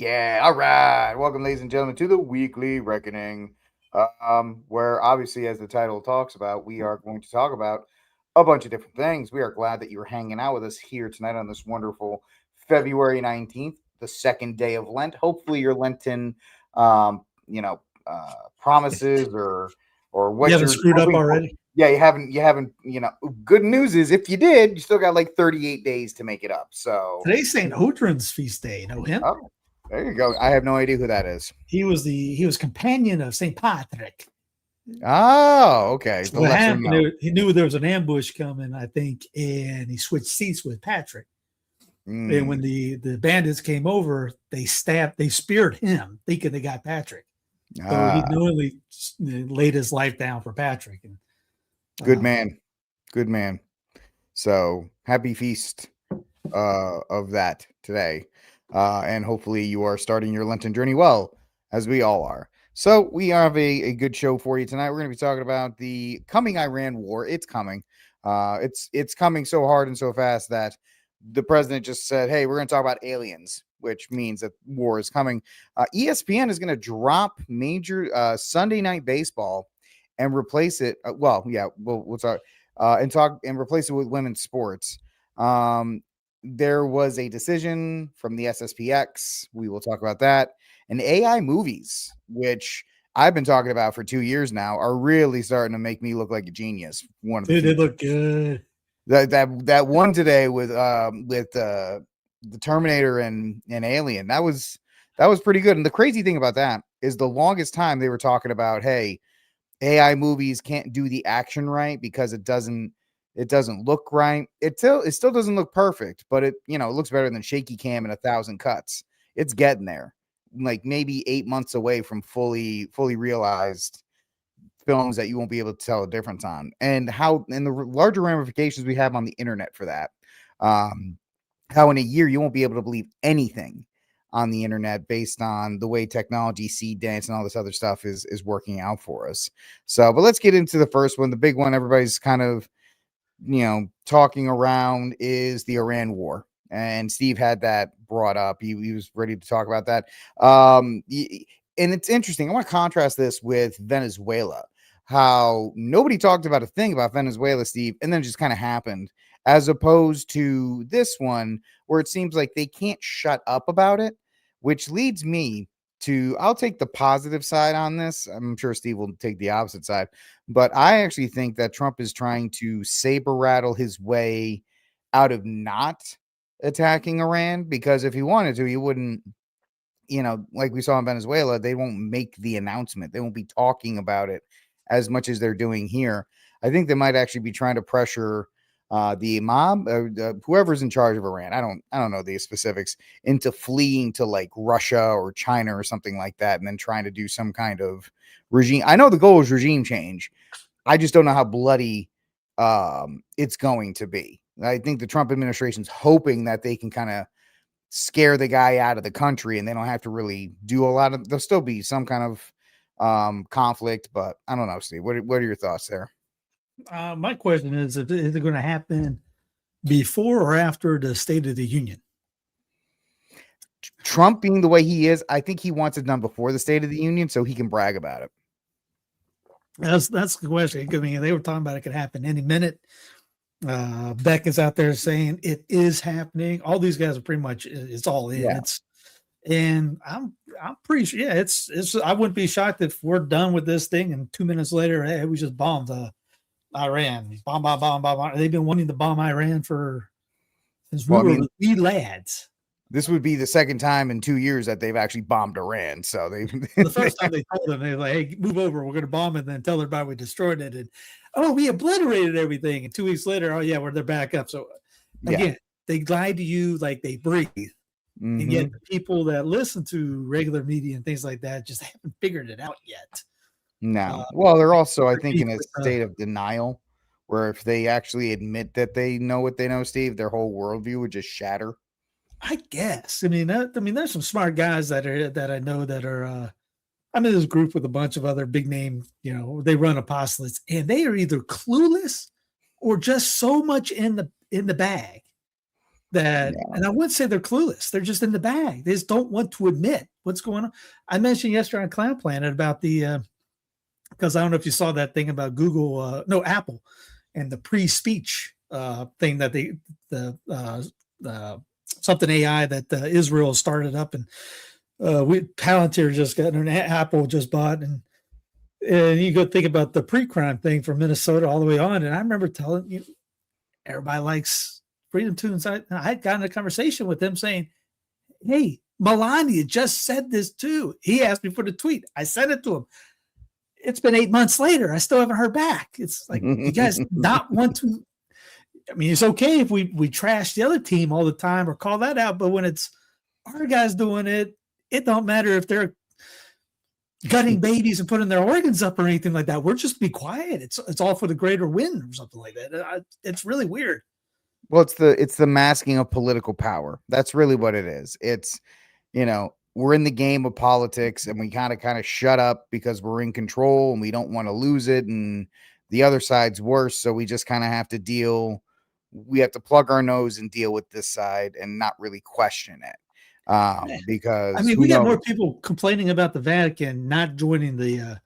Yeah, all right. Welcome, ladies and gentlemen, to the Weekly Reckoning, where obviously, as the title talks about, we are going to talk about a bunch of different things. We are glad that you're hanging out with us here tonight on this wonderful February 19th, the second day of Lent. Hopefully, your Lenten, um, you know, promises or You what haven't you're screwed up hoping for. already? Yeah, you haven't, good news is if you did, you still got like 38 days to make it up. So, Today's St. Udren's feast day. Know him? oh, there you go. I have no idea who that is. He was companion of St. Patrick. Oh, okay. The What lesser happened? known. He knew there was an ambush coming, I think, and he switched seats with Patrick. And when the bandits came over, they speared him, thinking they got Patrick. So he knowingly laid his life down for Patrick. And Good man. Good man. So happy feast of that today. And hopefully you are starting your Lenten journey well, as we all are. So we have a good show for you tonight. We're going to be talking about the coming Iran war. It's coming. It's coming so hard and so fast that the president just said, hey, we're going to talk about aliens, which means that war is coming. ESPN is going to drop major Sunday night baseball and replace it. We'll talk and replace it with women's sports. There was a decision from the SSPX. We will talk about that. And AI movies, which I've been talking about for 2 years now, are really starting to make me look like a genius. Dude, they look good. That one today with the Terminator and Alien, that was pretty good. And the crazy thing about that is the longest time they were talking about, hey, AI movies can't do the action right because it doesn't look right. It still doesn't look perfect, but it looks better than shaky cam and 1,000 cuts. It's getting there. Like maybe 8 months away from fully realized films that you won't be able to tell a difference on, and the larger ramifications we have on the internet for that. How in a year you won't be able to believe anything on the internet based on the way technology, Seedance, and all this other stuff is working out for us. So, but let's get into the first one. The big one everybody's kind of talking around is the Iran war. And Steve had that brought up. He was ready to talk about that. And it's interesting. I want to contrast this with Venezuela, how nobody talked about a thing about Venezuela, Steve, and then it just kind of happened, as opposed to this one where it seems like they can't shut up about it, which leads me to, I'll take the positive side on this. I'm sure Steve will take the opposite side, but I actually think that Trump is trying to saber rattle his way out of not attacking Iran, because if he wanted to, he wouldn't, like we saw in Venezuela, they won't make the announcement. They won't be talking about it as much as they're doing here. I think they might actually be trying to pressure the imam, whoever's in charge of Iran. I don't know the specifics, into fleeing to like Russia or China or something like that, and then trying to do some kind of regime. I know the goal is regime change. I just don't know how bloody it's going to be. I think the Trump administration's hoping that they can kind of scare the guy out of the country and they don't have to really do a lot of, there'll still be some kind of conflict, but I don't know, Steve. What are your thoughts there? My question is it going to happen before or after the State of the Union? Trump being the way he is, I think he wants it done before the State of the Union so he can brag about it. That's the question. I mean, they were talking about it could happen any minute. Beck is out there saying it is happening. All these guys are pretty much, it's all in. Yeah. And I'm pretty sure. Yeah, it's. I wouldn't be shocked if we're done with this thing and 2 minutes later, hey, we just bombed Iran. Bomb. They've been wanting to bomb Iran since we were wee lads. This would be the second time in 2 years that they've actually bombed Iran. So the first time they told them, they were like, hey, move over, we're going to bomb it, and then tell everybody we destroyed it. And we obliterated everything. And 2 weeks later, they're back up. So again, they lie to you like they breathe. Mm-hmm. And yet the people that listen to regular media and things like that just haven't figured it out yet. No. Well, they're also, I think, in a state of denial, where if they actually admit that they know what they know, Steve, their whole worldview would just shatter. I guess. I mean, there's some smart guys that I know that are. I'm in this group with a bunch of other big name. They run apostolates, and they are either clueless or just so much in the bag that, and I wouldn't say they're clueless. They're just in the bag. They just don't want to admit what's going on. I mentioned yesterday on Clown Planet about the, because I don't know if you saw that thing about Apple, and the pre-speech thing that the something AI that Israel started up, and Palantir just got, and Apple just bought, and you go think about the pre-crime thing from Minnesota all the way on. And I remember telling you, everybody likes Freedom Tunes. I had gotten a conversation with them saying, hey, Melania just said this too. He asked me for the tweet. I sent it to him. It's been 8 months later. I still haven't heard back. It's like, you guys not want to. I mean, it's okay if we trash the other team all the time or call that out, but when it's our guys doing it, it don't matter if they're gutting babies and putting their organs up or anything like that. We're just be quiet. It's all for the greater win or something like that. It's really weird. Well, it's the masking of political power. That's really what it is. It's, we're in the game of politics, and we kind of shut up because we're in control and we don't want to lose it. And the other side's worse. So we just kind of have to deal. We have to plug our nose and deal with this side and not really question it. Because I mean, we got more people complaining about the Vatican not joining the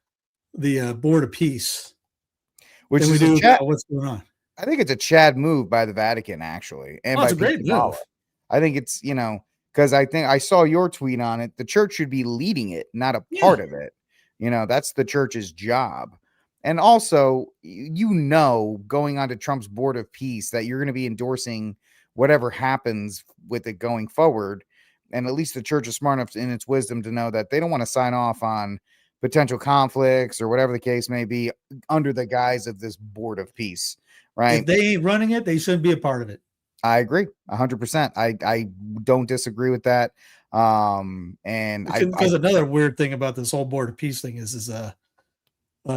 Board of Peace, which is about what's going on. I think it's a Chad move by the Vatican, actually, and it's a great move. I think it's because I think I saw your tweet on it. The church should be leading it, not a part of it. That's the church's job. And also, going on to Trump's Board of Peace, that you're going to be endorsing whatever happens with it going forward. And at least the church is smart enough in its wisdom to know that they don't want to sign off on potential conflicts or whatever the case may be under the guise of this Board of Peace, right? If they ain't running it, they shouldn't be a part of it. I agree 100%. I don't disagree with that. And because another weird thing about this whole Board of Peace thing is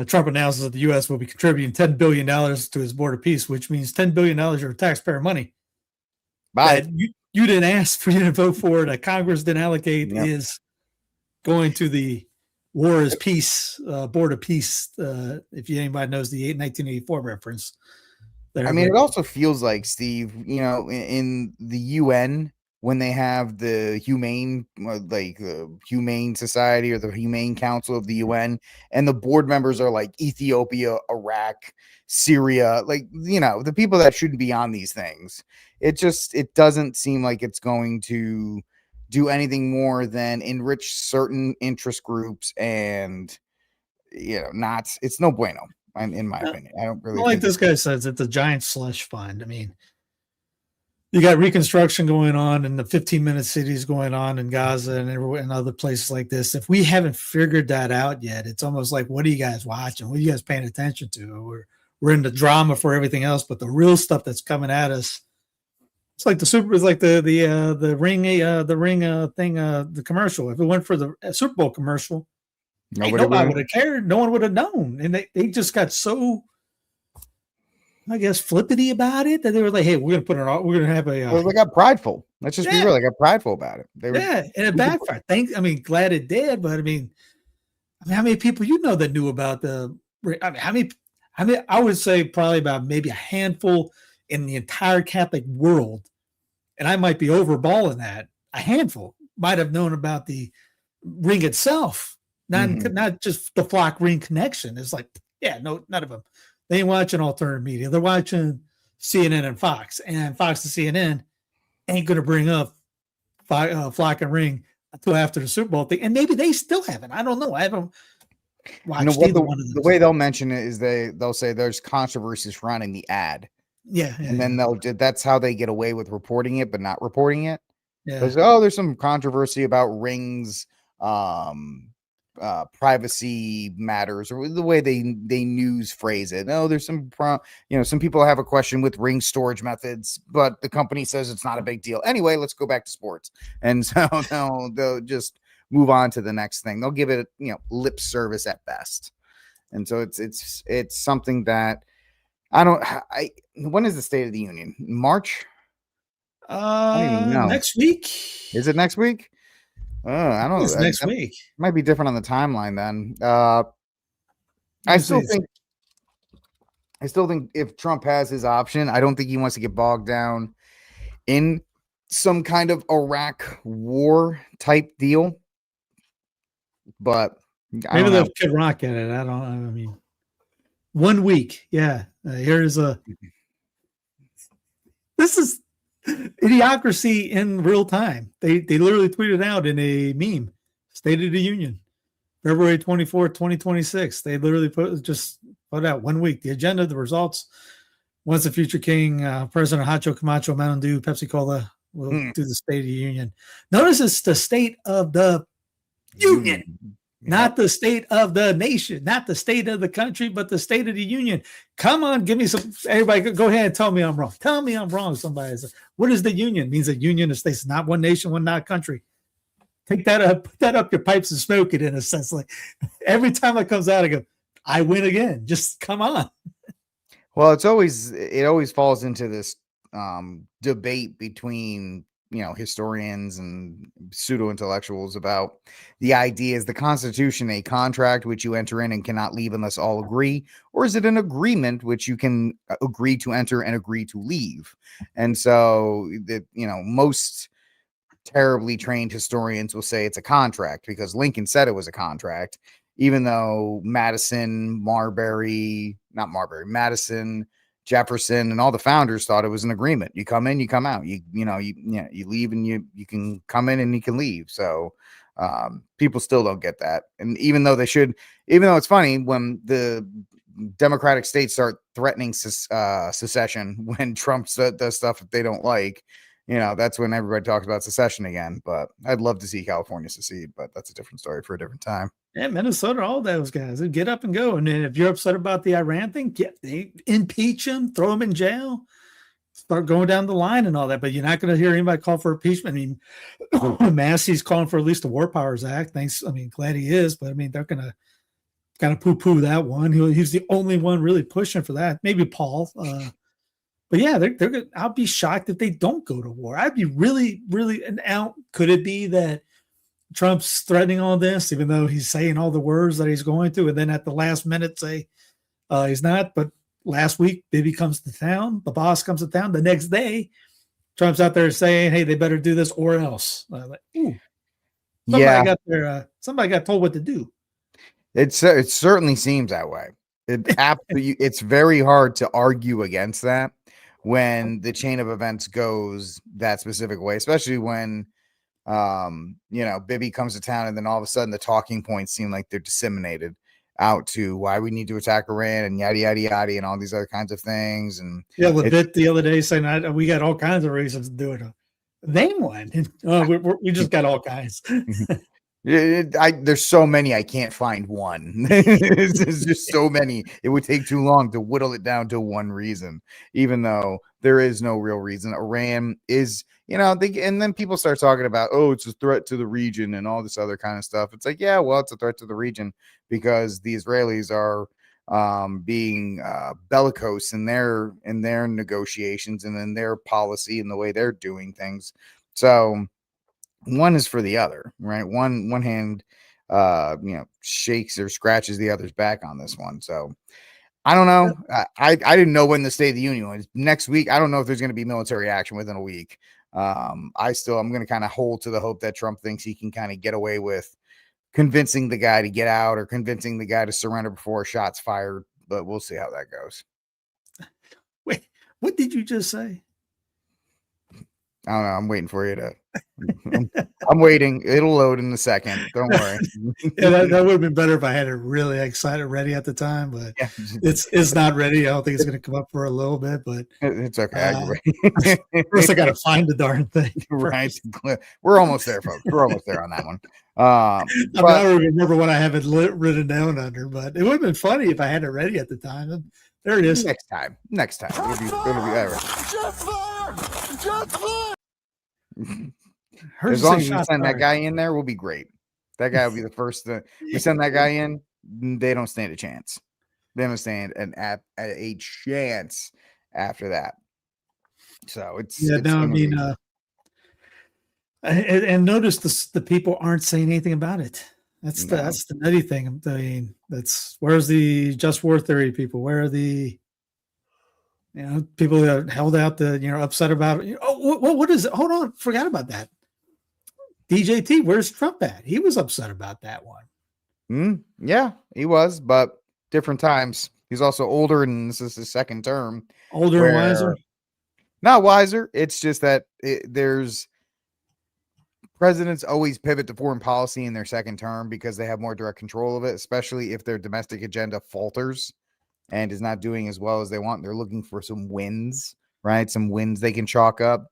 Trump announces that the U.S. will be contributing $10 billion to his Board of Peace, which means $10 billion of taxpayer money. But you didn't ask for you to vote for, that Congress didn't allocate, is going to the War is Peace, Board of Peace. If anybody knows the 1984 reference. I mean, it also feels like, Steve, in the UN, when they have the Humane Society or the Humane Council of the UN, and the board members are like Ethiopia, Iraq, Syria, the people that shouldn't be on these things. It doesn't seem like it's going to do anything more than enrich certain interest groups, and it's no bueno. In my opinion, I don't really like this guy says. It's a giant slush fund. I mean, you got reconstruction going on, and the 15-minute cities going on in Gaza and other places like this. If we haven't figured that out yet, it's almost like, what are you guys watching? What are you guys paying attention to? We're in the drama for everything else, but the real stuff that's coming at us, it's like the ring thing, the commercial. If it went for the Super Bowl commercial, nobody would have cared. No one would have known. And they just got so, I guess, flippity about it that they were like, hey, we're going to have a. They got prideful. Let's just be real. They got prideful about it. And it backfired. Glad it did. But I mean, how many people that knew about how many, I would say probably about maybe a handful in the entire Catholic world. And I might be overballing that. A handful might have known about the ring itself. Not just the flock ring connection. It's like, no, none of them. They ain't watching alternative media. They're watching CNN and Fox. And Fox and CNN ain't going to bring up flock and ring until after the Super Bowl thing. And maybe they still haven't. I don't know. I haven't watched either one of them. The way they'll mention it is they'll say there's controversy surrounding the ad. And then that's how they get away with reporting it, but not reporting it. There's some controversy about rings, privacy matters, or the way they news phrase it. There's some some people have a question with ring storage methods, but the company says it's not a big deal. Anyway, let's go back to sports. And so they'll just move on to the next thing. They'll give it lip service at best. And so it's something that when is the State of the Union? March? I don't even know. Next week. Is it next week? I don't know. It's next week. Might be different on the timeline then. I still think if Trump has his option, I don't think he wants to get bogged down in some kind of Iraq war type deal, but I Maybe don't they'll know. Kid Rock at it. I don't. I mean, 1 week. Yeah. Here's a. This is idiocracy in real time. They literally tweeted out in a meme, State of the Union, February 24th, 2026. They literally put out 1 week. The agenda, the results. Once the future king, President Hacho Camacho, Mountain Dew, Pepsi Cola will do the State of the Union. Notice it's the State of the Union. Not the state of the nation, not the state of the country, but the State of the Union. Come on, give me some. Everybody, go ahead and tell me I'm wrong. Tell me I'm wrong. Somebody says, what is the union? It means a union of states, not one nation, one not country. Take that up, put that up your pipes and smoke it in a sense. Like every time it comes out, I go, I win again. Just come on. Well, it always falls into this debate between historians and pseudo intellectuals about the idea: is the Constitution a contract which you enter in and cannot leave unless all agree, or is it an agreement which you can agree to enter and agree to leave? And so most terribly trained historians will say it's a contract because Lincoln said it was a contract, even though Madison, Jefferson, and all the founders thought it was an agreement. You come in, you come out. You leave, and you can come in and you can leave. So people still don't get that. And even though it's funny when the Democratic states start threatening secession when Trump does stuff that they don't like, that's when everybody talks about secession again. But I'd love to see California secede, but that's a different story for a different time. Yeah, Minnesota, all those guys, they get up and go. And then if you're upset about the Iran thing, they impeach him, throw him in jail, start going down the line and all that. But you're not going to hear anybody call for impeachment. I mean, Massey's calling for at least the War Powers Act. Thanks. I mean, glad he is, but I mean, they're going to kind of poo-poo that one. He's the only one really pushing for that. Maybe Paul. But yeah, they're good. I'll be shocked if they don't go to war. I'd be really, really. And now, could it be that Trump's threatening all this, even though he's saying all the words that he's going to, and then at the last minute say he's not? But last week, Bibi comes to town. The boss comes to town. The next day, Trump's out there saying, "Hey, they better do this or else." Like, ooh, somebody got told what to do. It certainly seems that way. It's very hard to argue against that when the chain of events goes that specific way, especially when Bibi comes to town and then all of a sudden the talking points seem like they're disseminated out to why we need to attack Iran and yada yada yada and all these other kinds of things. And yeah, Levitt the other day saying we got all kinds of reasons to do it. Name one. We just got all kinds. There's so many, I can't find one. There's just so many. It would take too long to whittle it down to one reason, even though there is no real reason. Iran is, and then people start talking about, oh, it's a threat to the region and all this other kind of stuff. It's like, yeah, well, it's a threat to the region because the Israelis are being bellicose in their negotiations and in their policy and the way they're doing things. So one is for the other, right? One hand shakes or scratches the other's back on this one. So I don't know. I didn't know when the State of the Union was next week. I don't know if there's going to be military action within a week. I'm going to kind of hold to the hope that Trump thinks he can kind of get away with convincing the guy to get out or convincing the guy to surrender before a shot's fired, but we'll see how that goes. Wait, what did you just say? I don't know. I'm waiting for you to. I'm waiting. It'll load in a second. Don't worry. Yeah, that would have been better if I had it really excited, ready at the time, but yeah. It's not ready. I don't think it's going to come up for a little bit, but it's okay. First, I got to find the darn thing. Right. We're almost there, folks. We're almost there on that one. I don't remember what I have it written down under, but it would have been funny if I had it ready at the time. And there it is. Next time. It'll be there. As long as we send that guy in there, we'll be great. That guy will be the first. We send that guy in, they don't stand a chance. They don't stand a chance after that. So and notice the people aren't saying anything about it. That's the nutty thing. I mean, where's the just war theory people? Where are the people that held out upset about it? what is it? Hold on, forgot about that. DJT, where's Trump at? He was upset about that one. Yeah, he was, but different times. He's also older, and this is his second term. Older and wiser? Not wiser. It's just that there's presidents always pivot to foreign policy in their second term because they have more direct control of it, especially if their domestic agenda falters and is not doing as well as they want. They're looking for some wins, right? Some wins they can chalk up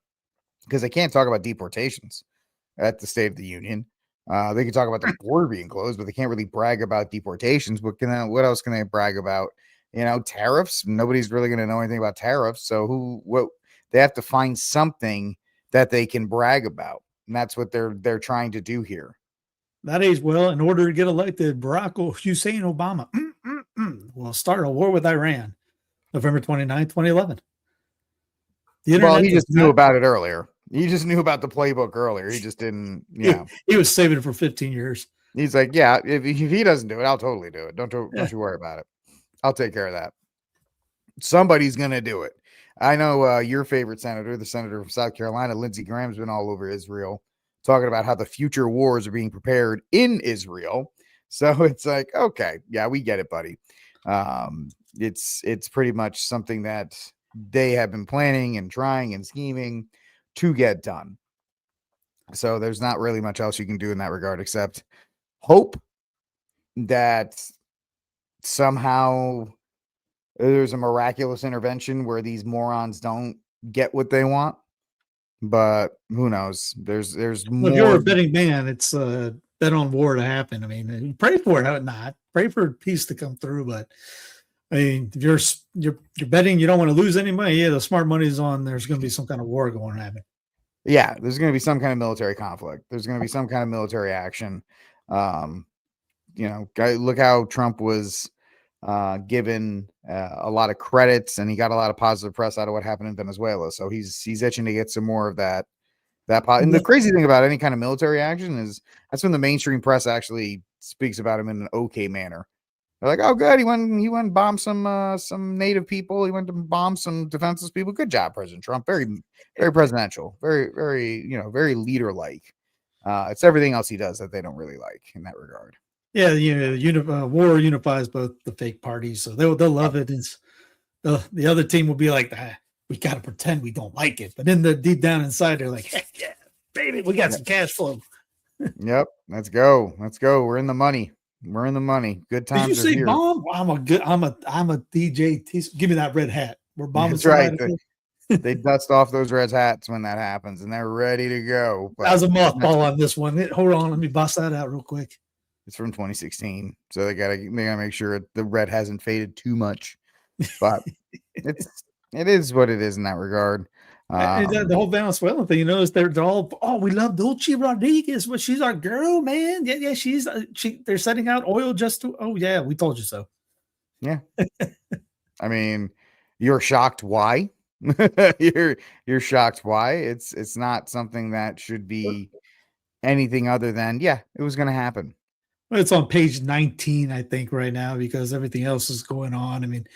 because they can't talk about deportations at the State of the Union. They can talk about the border being closed, but they can't really brag about deportations. What else can they brag about? Tariffs. Nobody's really going to know anything about tariffs. So they have to find something that they can brag about. And that's what they're trying to do here. That is, well, in order to get elected, Barack Hussein Obama will start a war with Iran, November 29, 2011. Well, he just knew about it earlier. He just knew about the playbook earlier. He just didn't, He was saving it for 15 years. He's like, yeah, if he doesn't do it, I'll totally do it. Don't you worry about it. I'll take care of that. Somebody's going to do it. I know your favorite senator, the senator from South Carolina, Lindsey Graham's been all over Israel, talking about how the future wars are being prepared in Israel. So it's like, okay, yeah, we get it, buddy. It's pretty much something that they have been planning and trying and scheming to get done. So there's not really much else you can do in that regard except hope that somehow there's a miraculous intervention where these morons don't get what they want. But who knows? There's more. If you're a betting man, it's bet on war to happen. I mean, pray for it, not pray for peace to come through. But I mean, if you're betting, you don't want to lose any money. Yeah, the smart money's on. There's going to be some kind of war going to happen. Yeah, there's going to be some kind of military conflict. There's going to be some kind of military action. Look how Trump was given a lot of credits, and he got a lot of positive press out of what happened in Venezuela. So he's itching to get some more of that. And the crazy thing about any kind of military action is that's when the mainstream press actually speaks about him in an okay manner. They're like, "Oh, good, he went and bombed some native people. He went to bomb some defenseless people. Good job, President Trump. Very, very presidential. Very, very, very leader-like." It's everything else he does that they don't really like in that regard. Yeah, war unifies both the fake parties, so they'll love it. It's, the other team will be like, we got to pretend we don't like it, but deep down inside, they're like, heck yeah, baby, we got some cash flow. Yep, let's go. We're in the money. Good times. Did you say bomb? I'm a DJ. Give me that red hat. We're bombing. That's right. They dust off those red hats when that happens, and they're ready to go. How's a mothball on this one? Hold on, let me bust that out real quick. It's from 2016, so they gotta make sure the red hasn't faded too much. But it is what it is in that regard. The whole Venezuelan thing, is they're all, we love Dulce Rodriguez, but she's our girl, man. Yeah, she's they're setting out oil just to. Oh yeah, we told you so. Yeah, I mean, you're shocked why? you're shocked why? It's not something that should be anything other than it was going to happen. Well, it's on page 19, I think, right now because everything else is going on. I mean,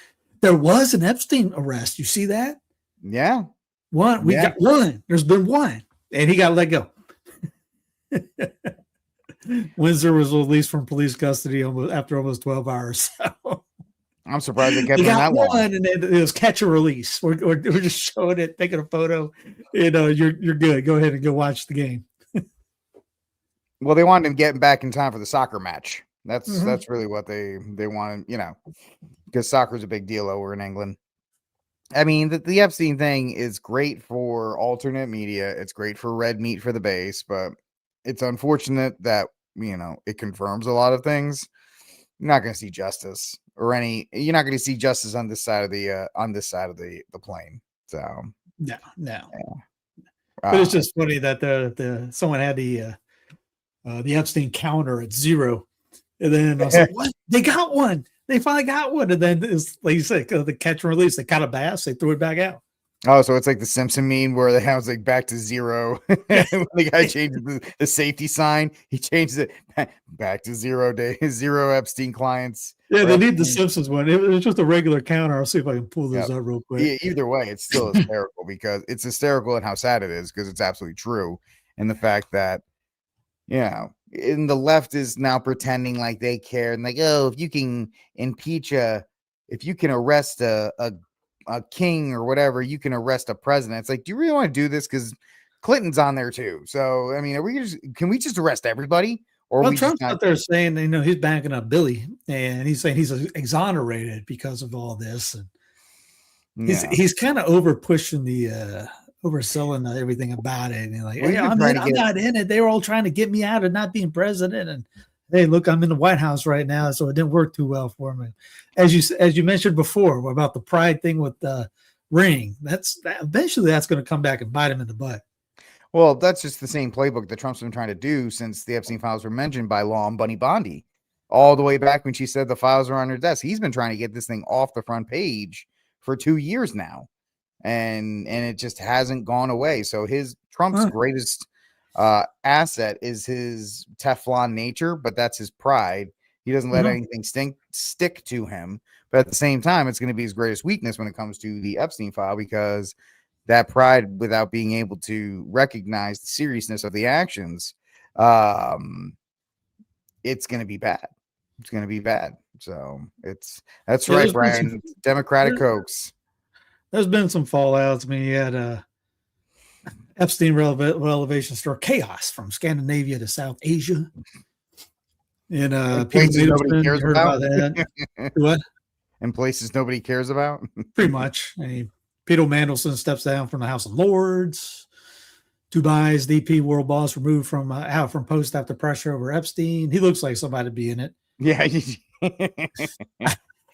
there was an Epstein arrest. You see that? Yeah. We got one. There's been one, and he got let go. Windsor was released from police custody after almost 12 hours. So. I'm surprised they kept him that long. And then it was catch and release. We're just showing it, taking a photo. You're good. Go ahead and go watch the game. Well, they wanted him getting back in time for the soccer match. That's really what they wanted, because soccer is a big deal over in England. I mean, the Epstein thing is great for alternate media. It's great for red meat for the base, but it's unfortunate that, it confirms a lot of things. You're not going to see justice you're not going to see justice on this side of the plane. So no. Yeah. But it's just funny that someone had the Epstein counter at 0. And then I was like, what? They got one. They finally got one. And then it's like you said, the catch and release, they caught a bass, they threw it back out. Oh, so it's like the Simpson meme where the house like back to zero. Yeah, When the guy changes the safety sign, he changes it back to 0 day, zero Epstein clients. yeah, Or they need the Epstein. Simpsons one. It was just a regular counter. I'll see if I can pull Yeah. those up real quick. Either way, it's still hysterical because it's hysterical in how sad it is because it's absolutely true. And the fact that, and the left is now pretending like they care and like, oh, if you can if you can arrest a king or whatever, you can arrest a president. It's like, do you really want to do this? Because Clinton's on there too. So, I mean, can we just arrest everybody? Or are Well, we just Trump's not? out there saying, he's backing up Billy, and he's saying he's exonerated because of all this, and Yeah. he's kind of over pushing the overselling everything about it, and he's like, Well, hey, he's been I'm trying to not in it. They were all trying to get me out of not being president, and hey, look, I'm in the White House right now, so it didn't work too well for me. As you mentioned before about the pride thing with the ring, eventually that's going to come back and bite him in the butt. Well, that's just the same playbook that Trump's been trying to do since the Epstein files were mentioned by Law and Bunny Bondi, all the way back when she said the files are on her desk. He's been trying to get this thing off the front page for 2 years now, and it just hasn't gone away. So Trump's greatest asset is his Teflon nature, but that's his pride. He doesn't let anything stick to him. But at the same time, it's going to be his greatest weakness when it comes to the Epstein file because that pride, without being able to recognize the seriousness of the actions, it's going to be bad. It's going to be bad. So that's right, Brian. Democratic hoax. There's been some fallouts. I mean, you had Epstein relevation stir chaos from Scandinavia to South Asia. And places nobody cares about that. What? In places nobody cares about. Pretty much. Peter Mandelson steps down from the House of Lords. Dubai's DP world boss removed from out from post after pressure over Epstein. He looks like somebody to be in it. Yeah.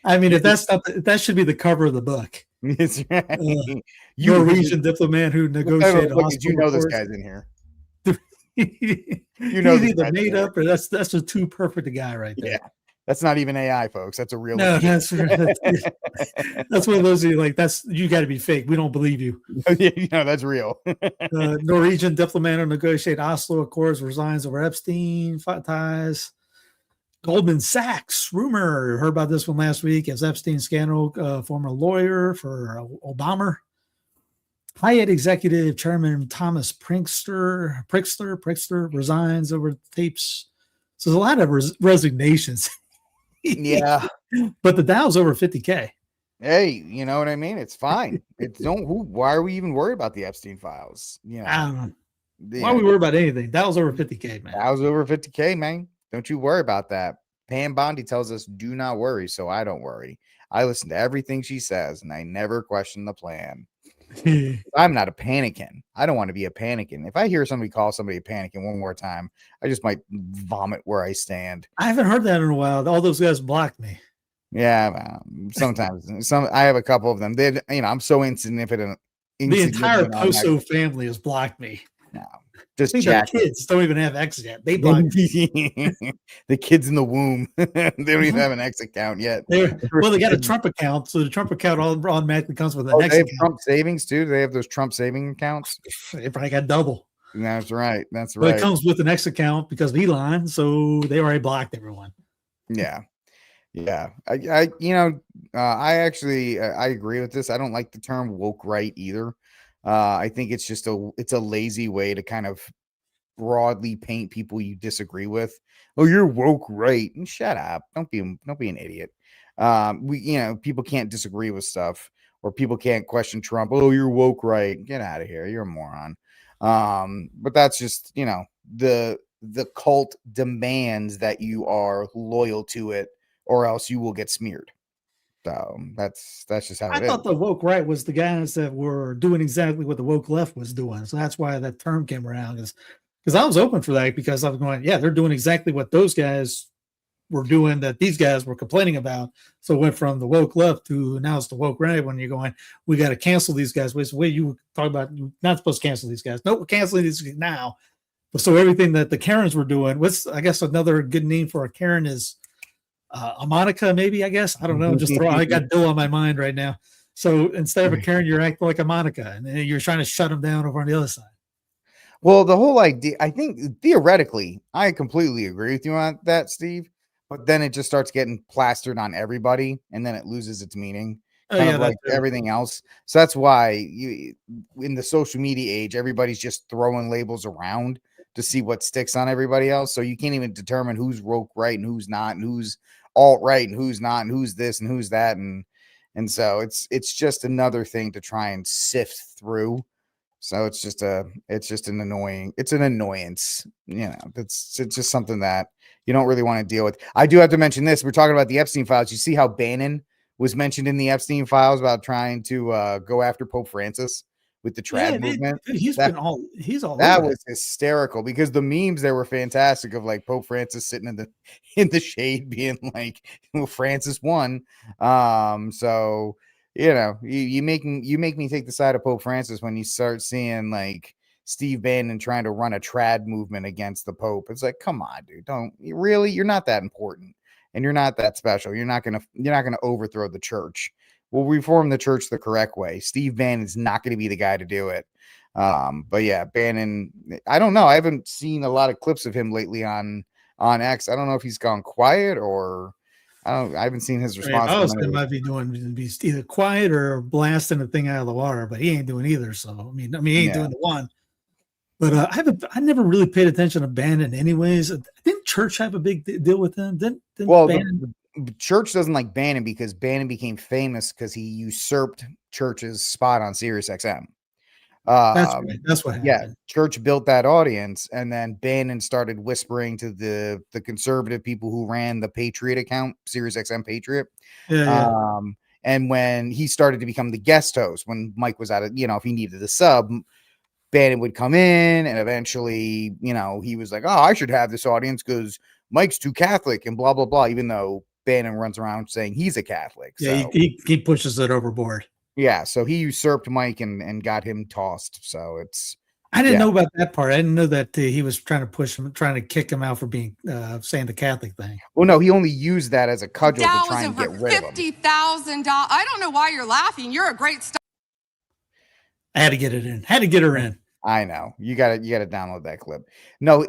I mean, if that should be the cover of the book. That's right. Norwegian diplomat who negotiated. This guy's in here. He's either made up or that's just too perfect a guy right there. Yeah. That's not even AI, folks. That's a real. No, that's one of those you got to be fake. We don't believe you. That's real. Norwegian diplomat who negotiated Oslo Accords resigns over Epstein ties. Goldman Sachs rumor, heard about this one last week as Epstein scandal, former lawyer for Obama. Hyatt executive chairman Thomas Prickster resigns over tapes. So there's a lot of resignations. Yeah. But the Dow's over 50K. Hey, you know what I mean? It's fine. Why are we even worried about the Epstein files? I don't know. Why are we worried about anything? Dow's over 50K, man. Dow's over 50K, man. Don't you worry about that. Pam Bondi tells us do not worry, so I don't worry. I listen to everything she says, and I never question the plan. I'm not a panicking. I don't want to be a panicking. If I hear somebody call somebody a panicking one more time, I just might vomit where I stand. I haven't heard that in a while. All those guys blocked me. Yeah, sometimes. I have a couple of them. I'm so insignificant. The entire Poso family has blocked me. No, just their kids don't even have X yet. They blocked me. The kids in the womb. They don't even have an X account yet. They got a Trump account, so the Trump account automatically comes with an X account. Trump savings too. They have those Trump saving accounts. They probably got double. That's right. But it comes with an X account because of Elon, so they already blocked everyone. Yeah. I actually agree with this. I don't like the term woke right either. I think it's just it's a lazy way to kind of broadly paint people you disagree with. Oh, you're woke right. And shut up. Don't be an idiot. People can't disagree with stuff, or people can't question Trump. Oh, you're woke right. Get out of here. You're a moron. But that's just, the cult demands that you are loyal to it, or else you will get smeared. So that's just how it is. I thought the woke right was the guys that were doing exactly what the woke left was doing. So that's why that term came around, because I was open for that, because I was going, yeah, they're doing exactly what those guys were doing that these guys were complaining about. So it went from the woke left to now it's the woke right, when you're going, we got to cancel these guys. Wait, you talk about you're not supposed to cancel these guys. No, we're canceling these now. So everything that the Karens were doing, I guess another good name for a Karen is a Monica, maybe, I guess. I don't know. I got Bill on my mind right now. So instead of a Karen, you're acting like a Monica, and then you're trying to shut them down over on the other side. Well, the whole idea, I think theoretically, I completely agree with you on that, Steve. But then it just starts getting plastered on everybody, and then it loses its meaning, Oh kind yeah, of that's like everything else. So that's why in the social media age, everybody's just throwing labels around to see what sticks on everybody else. So you can't even determine who's woke right and who's not, and who's alt right and who's not, and who's this and who's that, and so it's just another thing to try and sift through. So it's just an annoyance. It's just something that you don't really want to deal with. I do have to mention this. We're talking about the Epstein files. You see how Bannon was mentioned in the Epstein files about trying to go after Pope Francis with the trad movement. He's all That over was hysterical because the memes there were fantastic of like Pope Francis sitting in the shade being like, well, Francis won. So you make me take the side of Pope Francis when you start seeing like Steve Bannon trying to run a trad movement against the Pope. It's like, come on, dude, you're not that important and you're not that special. You're not gonna overthrow the church. We'll reform the church the correct way. Steve Bannon is not going to be the guy to do it. But yeah, Bannon, I don't know. I haven't seen a lot of clips of him lately on X. I don't know if he's gone quiet or I haven't seen his response. Austin might be either quiet or blasting the thing out of the water, but he ain't doing either. So he ain't doing the one. But I never really paid attention to Bannon anyways. Didn't church have a big deal with him? The church doesn't like Bannon because Bannon became famous because he usurped Church's spot on Sirius XM. That's right. That's what happened. Yeah, Church built that audience, and then Bannon started whispering to the conservative people who ran the Patriot account, Sirius XM Patriot. Yeah. And when he started to become the guest host, when Mike was if he needed a sub, Bannon would come in, and eventually, he was like, "Oh, I should have this audience because Mike's too Catholic," and blah blah blah. Even though Bannon runs around saying he's a Catholic, yeah, so he pushes it overboard. Yeah, so he usurped Mike and got him tossed. So I didn't know about that part. I didn't know that he was trying to push him, trying to kick him out for being saying the Catholic thing. Well, no, he only used that as a cudgel to try and get rid of him. $50,000. I don't know why you're laughing. You're a great star. I had to get it in. Had to get her in. I know. You got to download that clip. No,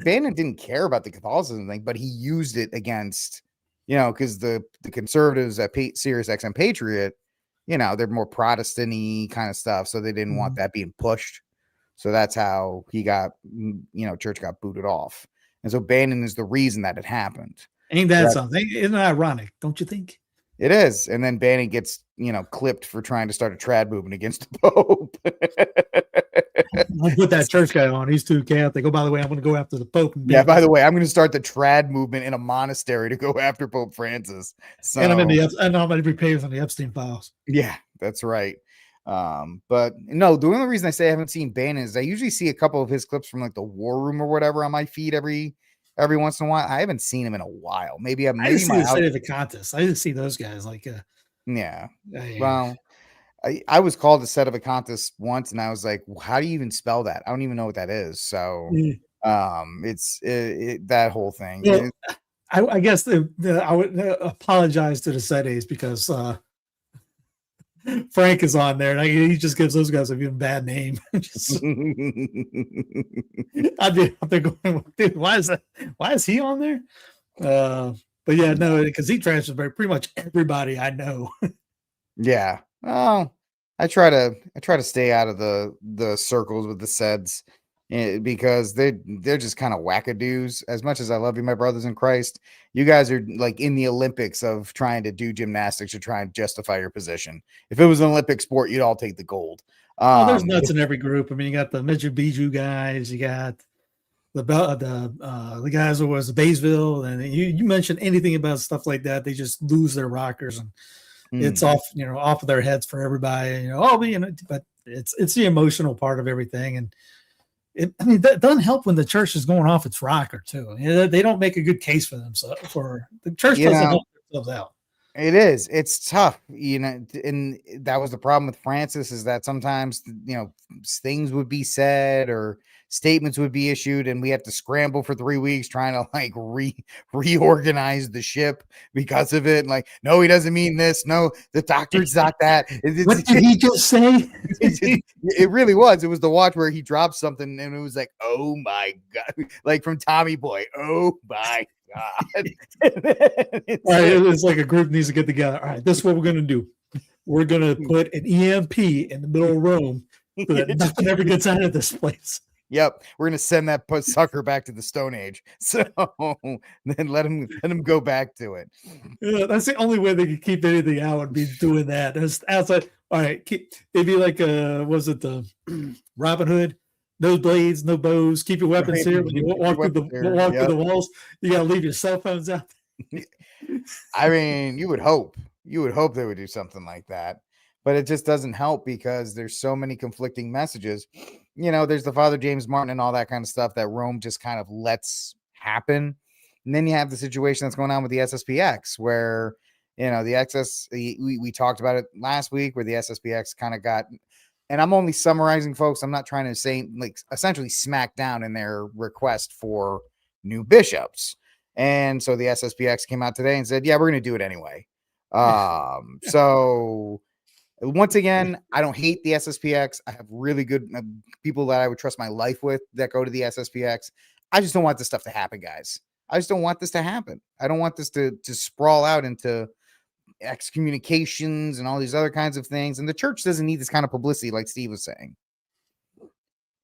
Bannon didn't care about the Catholicism thing, but he used it against, because the conservatives at Sirius XM Patriot, they're more Protestant-y kind of stuff, so they didn't want that being pushed. So that's how he got, church got booted off. And so Bannon is the reason that it happened. Ain't that something? Isn't that ironic? Don't you think? It is. And then Bannon gets, clipped for trying to start a trad movement against the Pope. I'll put that church guy on. He's too Catholic. Oh, by the way, I'm going to go after the Pope. By the way, I'm going to start the trad movement in a monastery to go after Pope Francis. So, and I'm in every page on the Epstein files. Yeah, that's right. But no, the only reason I say I haven't seen Bannon is I usually see a couple of his clips from like the War Room or whatever on my feed every once in a while. I haven't seen him in a while. I didn't see the State of the Contest. I didn't see those guys like well, I was called a set of a contest once, and I was like, well, how do you even spell that? I don't even know what that is. So, it's that whole thing. Well, I guess I would apologize to the Sedes because Frank is on there, and he just gives those guys a bad name. I've been going, dude, why is he on there? But yeah, no, because he transfers pretty much everybody I know. Yeah. Oh, I try to stay out of the circles with the Seds because they're just kind of wackadoos. As much as I love you, my brothers in Christ, you guys are like in the Olympics of trying to do gymnastics to try and justify your position. If it was an Olympic sport, you'd all take the gold. There's nuts in every group. I mean, you got the Mitsubishi guys, you got the guys who was Baysville, and you mentioned anything about stuff like that, they just lose their rockers and it's off of their heads for everybody. But it's the emotional part of everything, and that doesn't help when the church is going off its rocker too. They don't make a good case for themselves. For the church doesn't help themselves out. It's tough, and that was the problem with Francis is that sometimes, things would be said or statements would be issued, and we have to scramble for 3 weeks trying to like reorganize the ship because of it. Like, no, he doesn't mean this. No, the doctor's not that. What did he just say? It really was. It was the watch where he dropped something, and it was like, oh my God, like from Tommy Boy. Oh my God. It's like a group needs to get together. All right, this is what we're going to do. We're going to put an EMP in the middle of Rome so that nothing ever gets out of this place. Yep, we're gonna send that sucker back to the Stone Age. So then let him go back to it. Yeah, that's the only way they could keep anything out would be doing that. That's outside. All right, they'd be like, was it the Robin Hood? No blades, no bows. Keep your weapons here. When you walk through the walls, you gotta leave your cell phones out. I mean, you would hope they would do something like that, but it just doesn't help because there's so many conflicting messages. There's the Father James Martin and all that kind of stuff that Rome just kind of lets happen. And then you have the situation that's going on with the SSPX where, we talked about it last week where the SSPX kind of got, and I'm only summarizing, folks. I'm not trying to say, like, essentially smack down in their request for new bishops. And so the SSPX came out today and said, yeah, we're going to do it anyway. So once again, I don't hate the SSPX. I have really good people that I would trust my life with that go to the SSPX. I just don't want this stuff to happen, guys. I just don't want this to happen. I don't want this to sprawl out into excommunications and all these other kinds of things. And the church doesn't need this kind of publicity, like Steve was saying.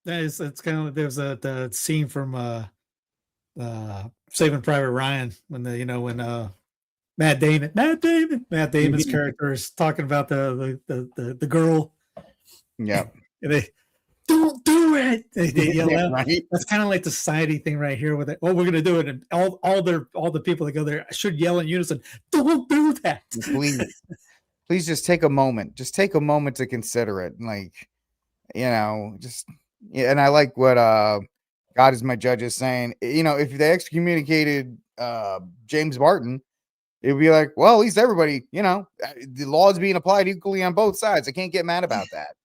It's kind of like there's the scene from Saving Private Ryan when Matt Damon's character is talking about the girl. Yeah. And they don't do it. They yell out. Right? That's kind of like the society thing right here with it. Oh, we're gonna do it. And all the people that go there should yell in unison, don't do that. Please just take a moment. Just take a moment to consider it. Like, and I like what God is my judge is saying. If they excommunicated James Martin, it would be like, well, at least everybody, the law is being applied equally on both sides. I can't get mad about that.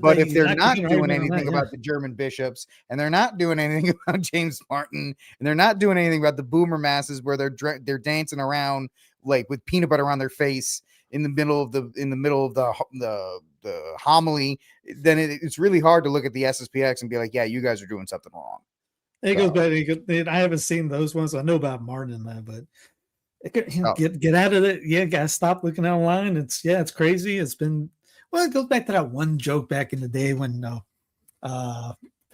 But if they're not doing anything about the German bishops, and they're not doing anything about James Martin, and they're not doing anything about the boomer masses where they're dancing around like with peanut butter on their face in the middle of the homily, then it's really hard to look at the SSPX and be like, yeah, you guys are doing something wrong. It goes back. I haven't seen those ones. I know about Martin and that, but get out of it. Yeah, guys, stop looking online. It's crazy. It's been. Well, it goes back to that one joke back in the day when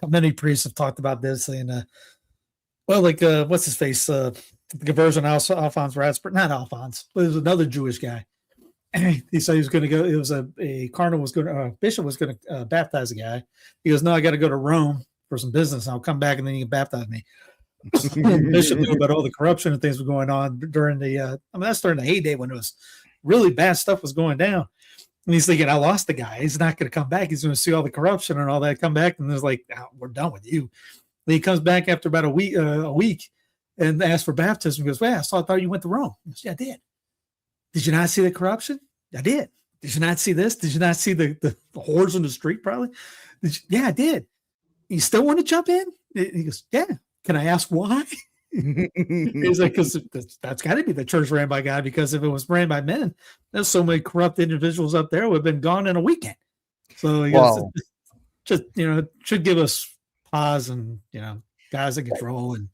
many priests have talked about this, saying, what's his face? The conversion Alphonse Ratsburg, not Alphonse, but it was another Jewish guy. He said he was going to go. It was a cardinal was going to bishop was going to baptize a guy. He goes, no, I got to go to Rome for some business. I'll come back and then you can baptize me. The bishop knew about all the corruption and things were going on during that's during the heyday when it was really bad stuff was going down. And he's thinking, I lost the guy. He's not going to come back. He's going to see all the corruption and all that. Come back, and there's like, oh, we're done with you. And he comes back after about a week, and asks for baptism. He goes, well, I thought you went to Rome. He goes, yeah, I did. Did you not see the corruption? I did. Did you not see this? Did you not see the whores on the street? Probably. Yeah, I did. You still want to jump in? He goes, yeah. Can I ask why? He's like, because that's got to be the church ran by God, because if it was ran by men, there's so many corrupt individuals up there would have been gone in a weekend. So just should give us pause and guys in control, and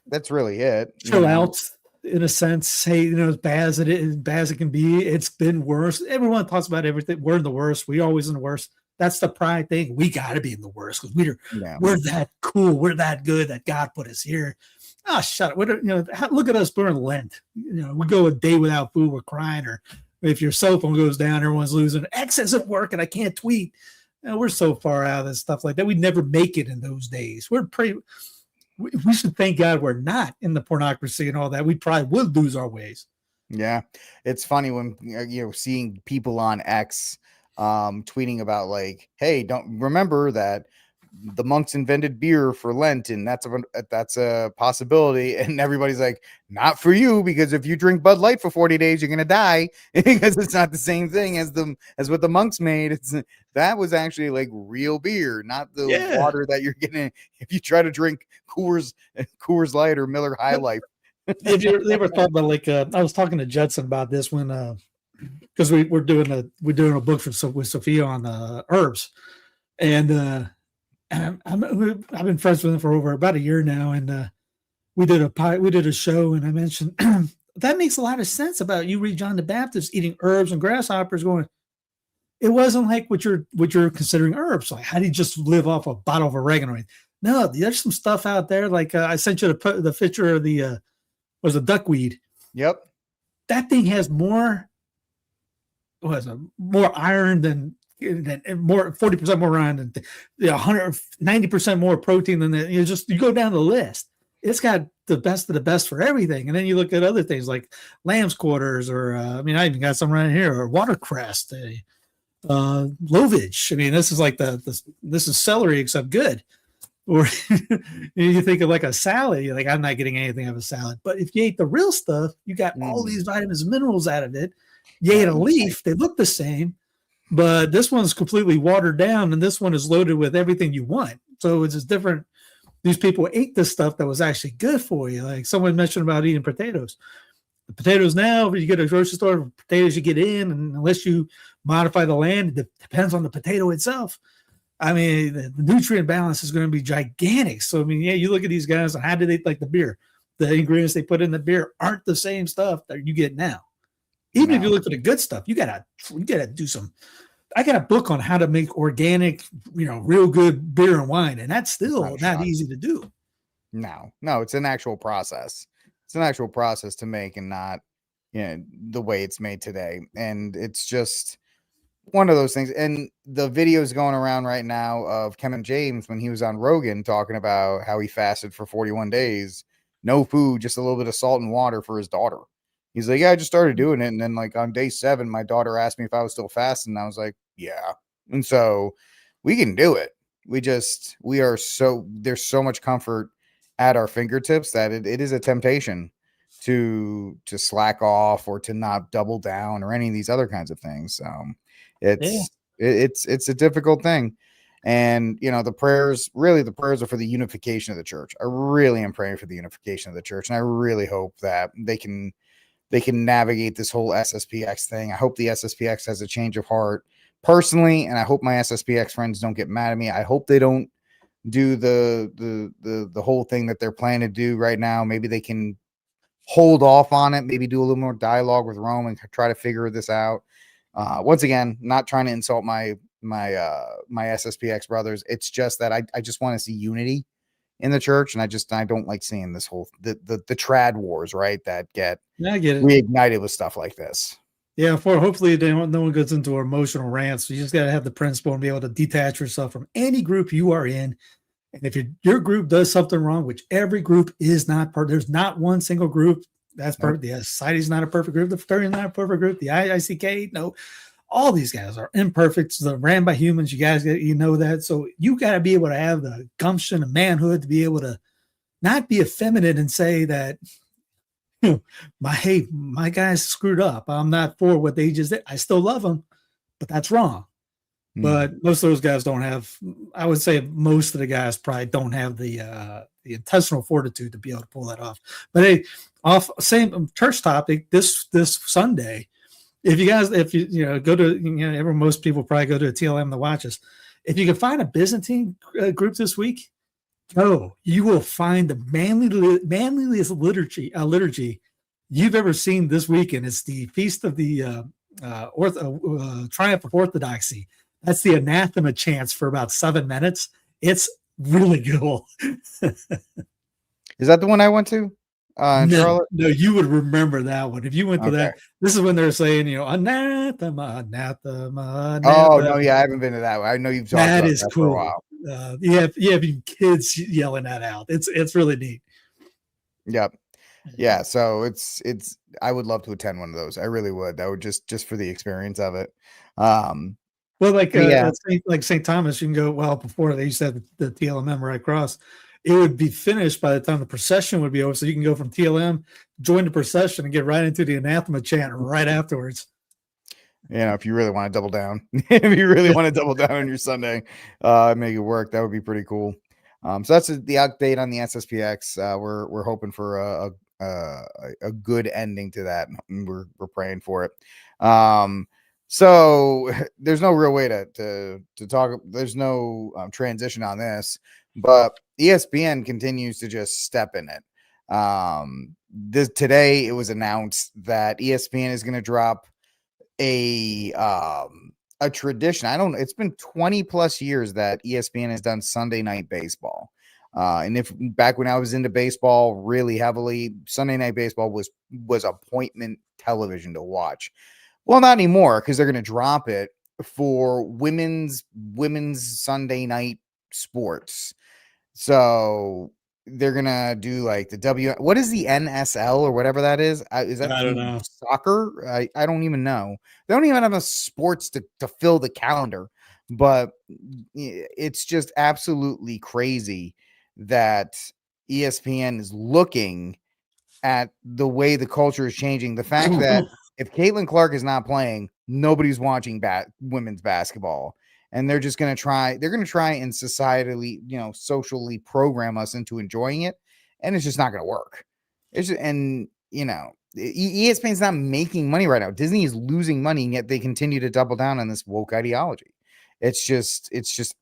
that's really it. Chill out in a sense. Hey, as bad as it can be, it's been worse. Everyone talks about everything. We're in the worst. We always in the worst. That's the pride thing. We got to be in the worst because we're that cool. We're that good that God put us here. Oh, shut up. Look at us during Lent. We go a day without food, we're crying, or if your cell phone goes down, everyone's losing. X isn't working, I can't tweet. We're so far out of stuff like that. We'd never make it in those days. We should thank God we're not in the pornography and all that. We probably would lose our ways. Yeah. It's funny when seeing people on X tweeting about like, hey, don't remember that the monks invented beer for Lent, and that's a possibility. And everybody's like, not for you, because if you drink Bud Light for 40 days, you're gonna die because it's not the same thing as what the monks made. That was actually like real beer, not the water that you're getting if you try to drink Coors Light or Miller High Life. If you ever thought about, like, I was talking to Judson about this when because we're doing a book with Sophia on herbs, and I've been friends with him for over about a year now, and we did a show, and I mentioned that makes a lot of sense about you read John the Baptist eating herbs and grasshoppers. Going, it wasn't like what you're considering herbs. Like, how do you just live off a bottle of oregano? No, there's some stuff out there. Like, I sent you the picture of the was a duckweed. Yep, that thing has more iron than more 40% more iron than 190% more protein than that. You go down the list. It's got the best of the best for everything. And then you look at other things like lamb's quarters, or I even got some right here, or watercress, lovage. I mean, this is like this is celery except good. Or you think of like a salad, you're like, I'm not getting anything out of a salad. But if you ate the real stuff, you got all these vitamins and minerals out of it. You ate a leaf, they look the same, but this one's completely watered down, and this one is loaded with everything you want. So it's just different. These people ate the stuff that was actually good for you. Like someone mentioned about eating potatoes. The potatoes now, when you get a grocery store, potatoes you get in, and unless you modify the land, it depends on the potato itself. I mean, the nutrient balance is going to be gigantic. So, I mean, yeah, you look at these guys, and how do they like the beer? The ingredients they put in the beer aren't the same stuff that you get now. Even if you look for the good stuff, you gotta do some. I got a book on how to make organic, real good beer and wine, and that's still not easy to do. No, it's an actual process. It's an actual process to make, and not, the way it's made today. And it's just one of those things. And the videos going around right now of Kevin James when he was on Rogan talking about how he fasted for 41 days, no food, just a little bit of salt and water for his daughter. He's like, yeah, I just started doing it. And then like on day 7, my daughter asked me if I was still fasting. And I was like, yeah. And so we can do it. There's so much comfort at our fingertips that it is a temptation to slack off or to not double down or any of these other kinds of things. It's a difficult thing. And the prayers are for the unification of the church. I really am praying for the unification of the church, and I really hope that they can navigate this whole SSPX thing. I hope the SSPX has a change of heart personally, and I hope my SSPX friends don't get mad at me. I hope they don't do the whole thing that they're planning to do right now. Maybe they can hold off on it, maybe do a little more dialogue with Rome and try to figure this out. Once again, not trying to insult my SSPX brothers. It's just that I just want to see unity in the church, and I don't like seeing this whole the trad wars, right, that get reignited with stuff like this. Yeah, hopefully no one goes into emotional rants. You just got to have the principle and be able to detach yourself from any group you are in. And if your group does something wrong, which every group is not perfect, there's not one single group that's perfect. The Society is not a perfect group. The fraternity is not a perfect group. The IICK, no. All these guys are imperfect. They're ran by humans. You guys, that. So you got to be able to have the gumption and manhood to be able to not be effeminate and say that, my guys screwed up. I'm not for what they just did. I still love them, but that's wrong. But most of those guys don't have, I would say most of the guys probably don't have the intestinal fortitude to be able to pull that off. But hey, same church topic this Sunday. If you go to, most people probably go to a TLM to watch us. If you can find a Byzantine group this week, go. You will find the manliest liturgy you've ever seen this weekend. It's the Feast of the Triumph of Orthodoxy. That's the anathema chants for about 7 minutes. It's really cool. Is that the one I went to? Charlotte? No, you would remember that one. If you went to that, this is when they're saying, anathema, anathema. Oh, no, yeah, I haven't been to that one. I know you've talked about that cool. for a while. You have kids yelling that out. It's really neat. Yep. Yeah, so it's I would love to attend one of those. I really would. That would just for the experience of it. Well, like Yeah. St. Thomas, you can go, well, before they used to have the TLM right across, it would be finished by the time the procession would be over. So you can go from TLM, join the procession, and get right into the anathema chant right afterwards. If you really want to double down, if you really want to double down on your Sunday, make it work, that would be pretty cool. So that's the update on the SSPX. We're hoping for a good ending to that, and we're praying for it. So there's no real way to talk. There's no transition on this, but ESPN continues to just step in it. Today it was announced that ESPN is going to drop a tradition. It's been 20 plus years that ESPN has done Sunday night baseball. And if back when I was into baseball really heavily, Sunday night baseball was appointment television to watch. Well, not anymore, because they're going to drop it for women's Sunday night sports. So they're gonna do like what is the NSL or whatever that is? Is that I don't know. Soccer? I don't even know. They don't even have enough sports to fill the calendar, but it's just absolutely crazy that ESPN is looking at the way the culture is changing. The fact that if Caitlin Clark is not playing, nobody's watching women's basketball. And they're just going to try and societally, socially program us into enjoying it. And it's just not going to work. ESPN's not making money right now. Disney is losing money, and yet they continue to double down on this woke ideology. It's just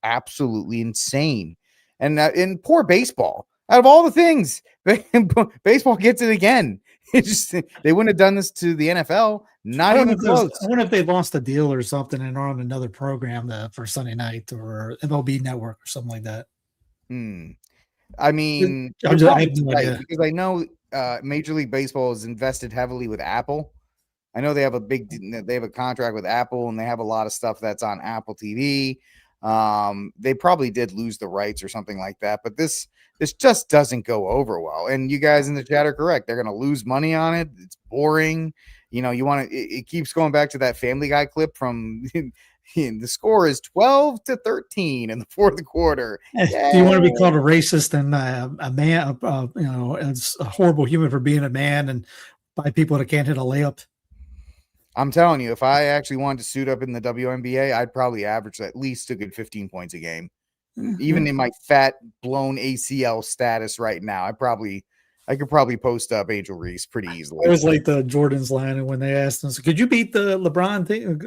absolutely insane. And in poor baseball, out of all the things, baseball gets it again. It's just, they wouldn't have done this to the NFL. Not even close. I wonder if they lost a deal or something and are on another program for Sunday night or MLB Network or something like that. I mean, I have no idea. Because I know Major League Baseball is invested heavily with Apple. I know they have a contract with Apple, and they have a lot of stuff that's on Apple TV. They probably did lose the rights or something like that, but this just doesn't go over well. And you guys in the chat are correct. They're going to lose money on it. It's boring. It keeps going back to that Family Guy clip from the score is 12-13 in the fourth quarter. Yay. Do you want to be called a racist and a man, as a horrible human for being a man and by people that can't hit a layup? I'm telling you, if I actually wanted to suit up in the WNBA, I'd probably average at least a good 15 points a game. Even in my fat, blown ACL status right now, I could probably post up Angel Reese pretty easily. It was like the Jordan's line, and when they asked him, so could you beat the LeBron thing,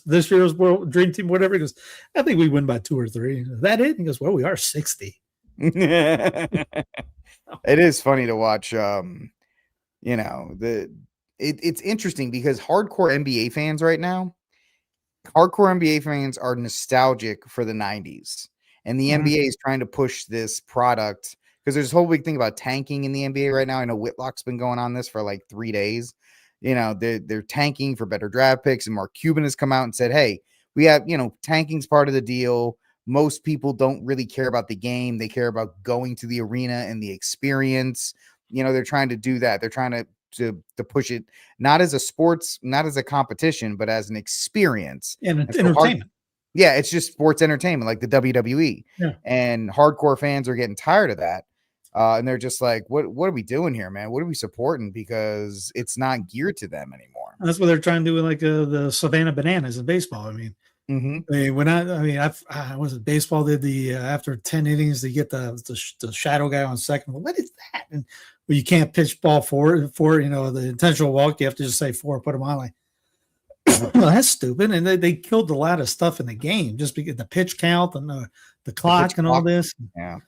this year's World Dream Team, whatever? He goes, I think we win by 2 or 3. Is that it? He goes, well, we are 60. It is funny to watch. It's interesting because hardcore NBA fans right now, are nostalgic for the 90s, and the NBA is trying to push this product because there's a whole big thing about tanking in the NBA right now. I know Whitlock's been going on this for like 3 days. They're tanking for better draft picks, and Mark Cuban has come out and said, hey, we have, tanking's part of the deal. Most people don't really care about the game. They care about going to the arena and the experience. They're trying to do that. They're trying to push it not as a sports, not as a competition, but as an experience and entertainment. It's just sports entertainment, like the WWE. Yeah. And hardcore fans are getting tired of that. And they're just like, what are we doing here, man? What are we supporting? Because it's not geared to them anymore. That's what they're trying to do with like the Savannah Bananas in baseball. I mean, baseball did the after 10 innings they get the shadow guy on second. What is that? And you can't pitch ball for the intentional walk. You have to just say 4, put them on. Like, well, that's stupid. And they killed a lot of stuff in the game just because the pitch count and the clock and all this. Yeah.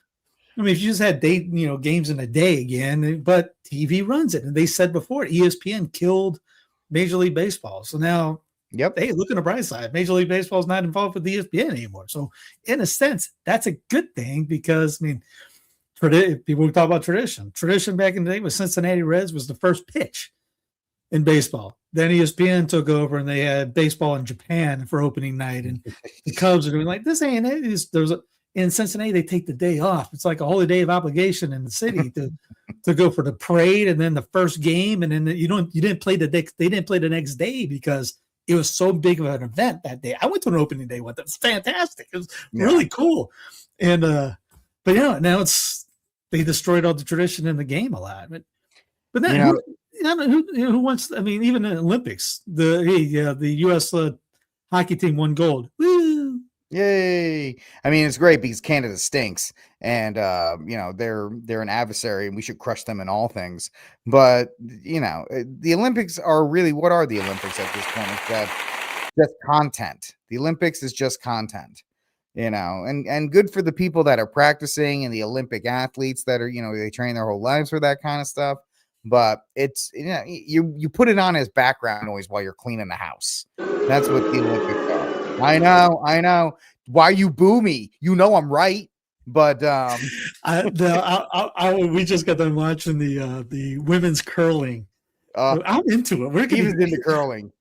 I mean, if you just had games in a day again, but TV runs it. And they said before, ESPN killed Major League Baseball. So now, hey, look on the bright side. Major League Baseball is not involved with ESPN anymore. So in a sense, that's a good thing because, people talk about tradition. Tradition back in the day with Cincinnati Reds was the first pitch in baseball. Then ESPN took over and they had baseball in Japan for opening night. And the Cubs are doing like, this ain't it. In Cincinnati, they take the day off. It's like a holy day of obligation in the city to go for the parade and then the first game. And then they didn't play the next day because it was so big of an event that day. I went to an opening day one. That was fantastic. It was really cool. And but now they destroyed all the tradition in the game a lot. But then who wants? I mean, even in the Olympics, the U.S. hockey team won gold. Woo! Yay! I mean, it's great because Canada stinks, and they're an adversary, and we should crush them in all things. But the Olympics are really, what are the Olympics at this point? It's just content. The Olympics is just content, and good for the people that are practicing and the Olympic athletes that are, they train their whole lives for that kind of stuff. But it's, you put it on as background noise while you're cleaning the house. That's what the Olympics are. I know. Why you boo me? I'm right. But we just got done watching the women's curling. I'm into it. We're Steve's into curling.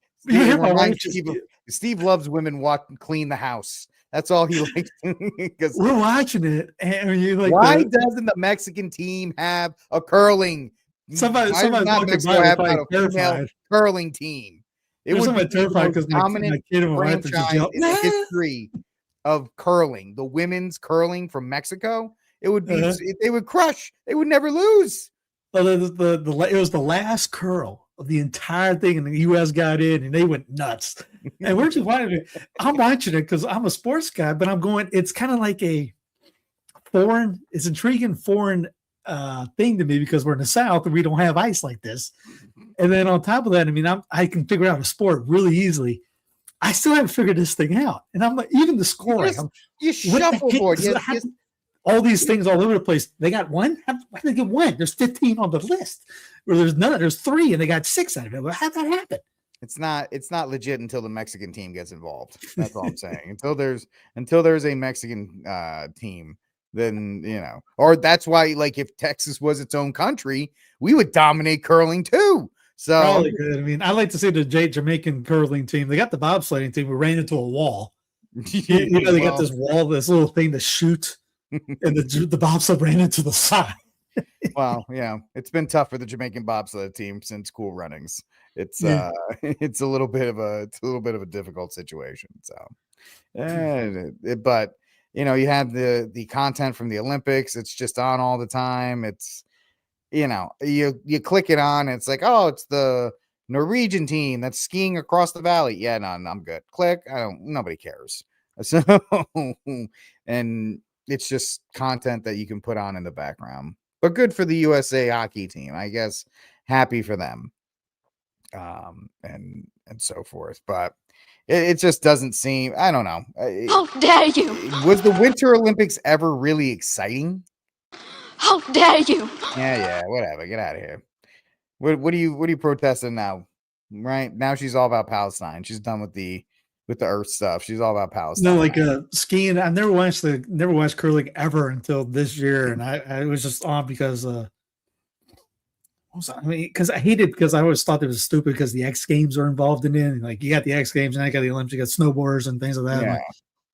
Steve loves women clean the house. That's all he likes. Because we're watching it, and you're like, why doesn't the Mexican team have a curling? Somebody not Mexico have a female curling team? It was terrified because my kid and my wife franchise in the history of curling, the women's curling from Mexico. It would be they would crush. They would never lose. Well, it was the last curl of the entire thing, and the U.S. got in, and they went nuts. And we're just watching it. I'm watching it because I'm a sports guy, but I'm going. It's kind of like it's intriguing foreign thing to me because we're in the South and we don't have ice like this. And then on top of that, I mean, I can figure out a sport really easily. I still haven't figured this thing out. And I'm like, even the scoring. You shuffleboard. All these things all over the place. They got one? Why did they get one? There's 15 on the list. Or there's none. There's 3 and they got 6 out of it. Well, how'd that happen? It's not legit until the Mexican team gets involved. That's all I'm saying. Until there's a Mexican team, then or that's why, like, if Texas was its own country, we would dominate curling too. So probably good. I mean, I like to see the Jamaican curling team. They got the bobsledding team who ran into a wall. They got this wall, this little thing to shoot, and the bobsled ran into the side. Well, yeah, it's been tough for the Jamaican bobsled team since Cool Runnings. It's it's a little bit of a difficult situation. So, but you have the content from the Olympics. It's just on all the time. It's you click it on. And it's like, oh, it's the Norwegian team that's skiing across the valley. Yeah, no, I'm good. Click. Nobody cares. So, and it's just content that you can put on in the background. But good for the USA hockey team, I guess. Happy for them, and so forth. But it just doesn't seem. I don't know. How dare you? Was the Winter Olympics ever really exciting? How dare you? Yeah, whatever. Get out of here. What are you protesting now? Right now, she's all about Palestine. She's done with the Earth stuff. She's all about Palestine. No, like skiing. I've never watched curling ever until this year, and I was just on because because I hated because I always thought it was stupid because the X Games are involved in it. And like you got the X Games, and I got the Olympics, you got snowboarders and things like that. Yeah.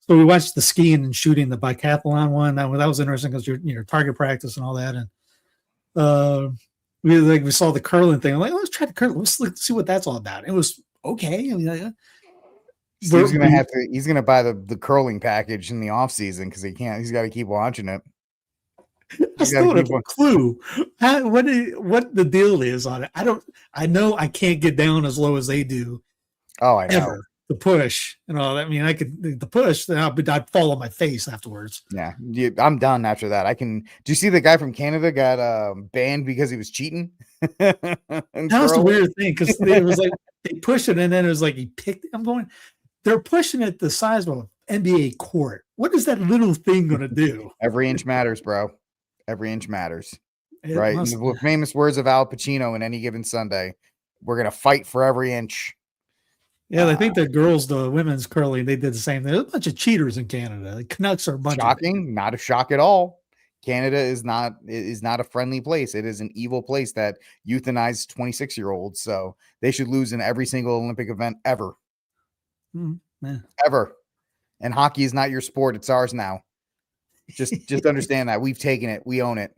So we watched the skiing and shooting, the biathlon one. That was interesting because you're target practice and all that. And we saw the curling thing. I'm like, let's try the curling. Let's see what that's all about. It was okay. I mean, Steve's he's gonna buy the curling package in the off season because he's got to keep watching it. I still don't have a clue what the deal is on it. I know I can't get down as low as they do. Oh, I know. Ever. The push and all that. I mean, I could the push, then I'd fall on my face afterwards. Yeah, I'm done after that. Do you see the guy from Canada got banned because he was cheating? That was the weird thing because it was like they pushed it and then it was like he picked. They're pushing it the size of an NBA court. What is that little thing going to do? Every inch matters, bro. Every inch matters. Right. The famous words of Al Pacino in Any Given Sunday. We're going to fight for every inch. Yeah, I think the women's curling, they did the same thing. There's a bunch of cheaters in Canada. The Canucks are a bunch shocking, not a shock at all. Canada is not a friendly place. It is an evil place that euthanized 26-year-olds. So they should lose in every single Olympic event ever. Ever. And hockey is not your sport. It's ours now. Just understand that. We've taken it. We own it.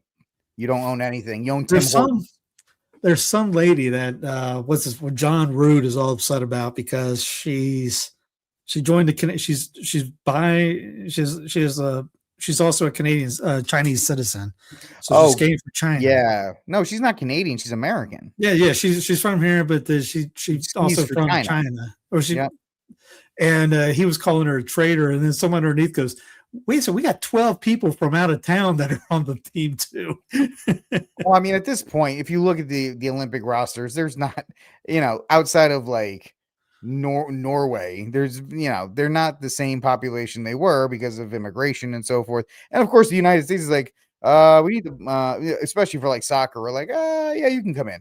You don't own anything. You own Tim Hortons. there's some lady that what's this? What John Rood is all upset about because she joined the she's also a Canadian Chinese citizen, so she's skating for China. Yeah, no, she's not Canadian. She's American. Yeah, she's from here, but she also from China. Or she, yep. And he was calling her a traitor, and then someone underneath goes, "Wait, so we got 12 people from out of town that are on the team too." Well, I mean, at this point, if you look at the Olympic rosters, there's not, outside of like Norway, there's, they're not the same population they were because of immigration and so forth. And of course, the United States is like, we need to, especially for like soccer, we're like, yeah, you can come in.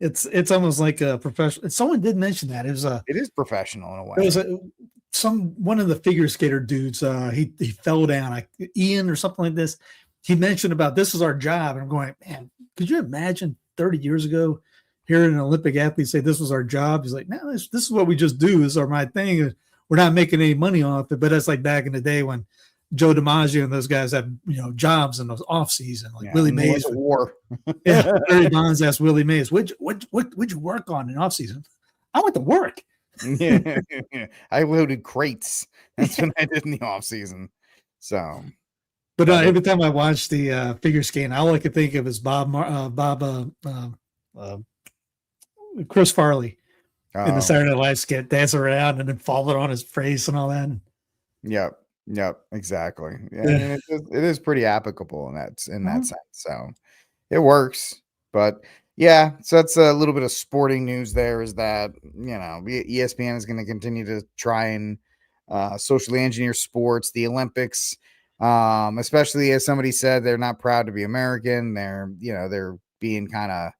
It's almost like a professional. Someone did mention that it is professional in a way. It was one of the figure skater dudes. He fell down, like Ian or something like this. He mentioned about this is our job, and I'm going, man, could you imagine 30 years ago hearing an Olympic athlete say this was our job? He's like, no, this is what we just do. This is my thing. We're not making any money off it, but that's like back in the day when Joe DiMaggio and those guys had jobs in the off season, like Willie Mays. War. Yeah, Barry Bonds asked Willie Mays, "What'd you work on in off season?" I went to work. Yeah, I loaded crates. That's what I did in the off season. So, but every time I watch the figure skating, all I could think of is Chris Farley in the Saturday Night Live skit, dancing around and then falling on his face and all that. Yep, exactly. Yeah, it is pretty applicable in that sense. So it works. But yeah, so that's a little bit of sporting news there, is that ESPN is going to continue to try and socially engineer sports, the Olympics, especially as somebody said, they're not proud to be American. They're being kind of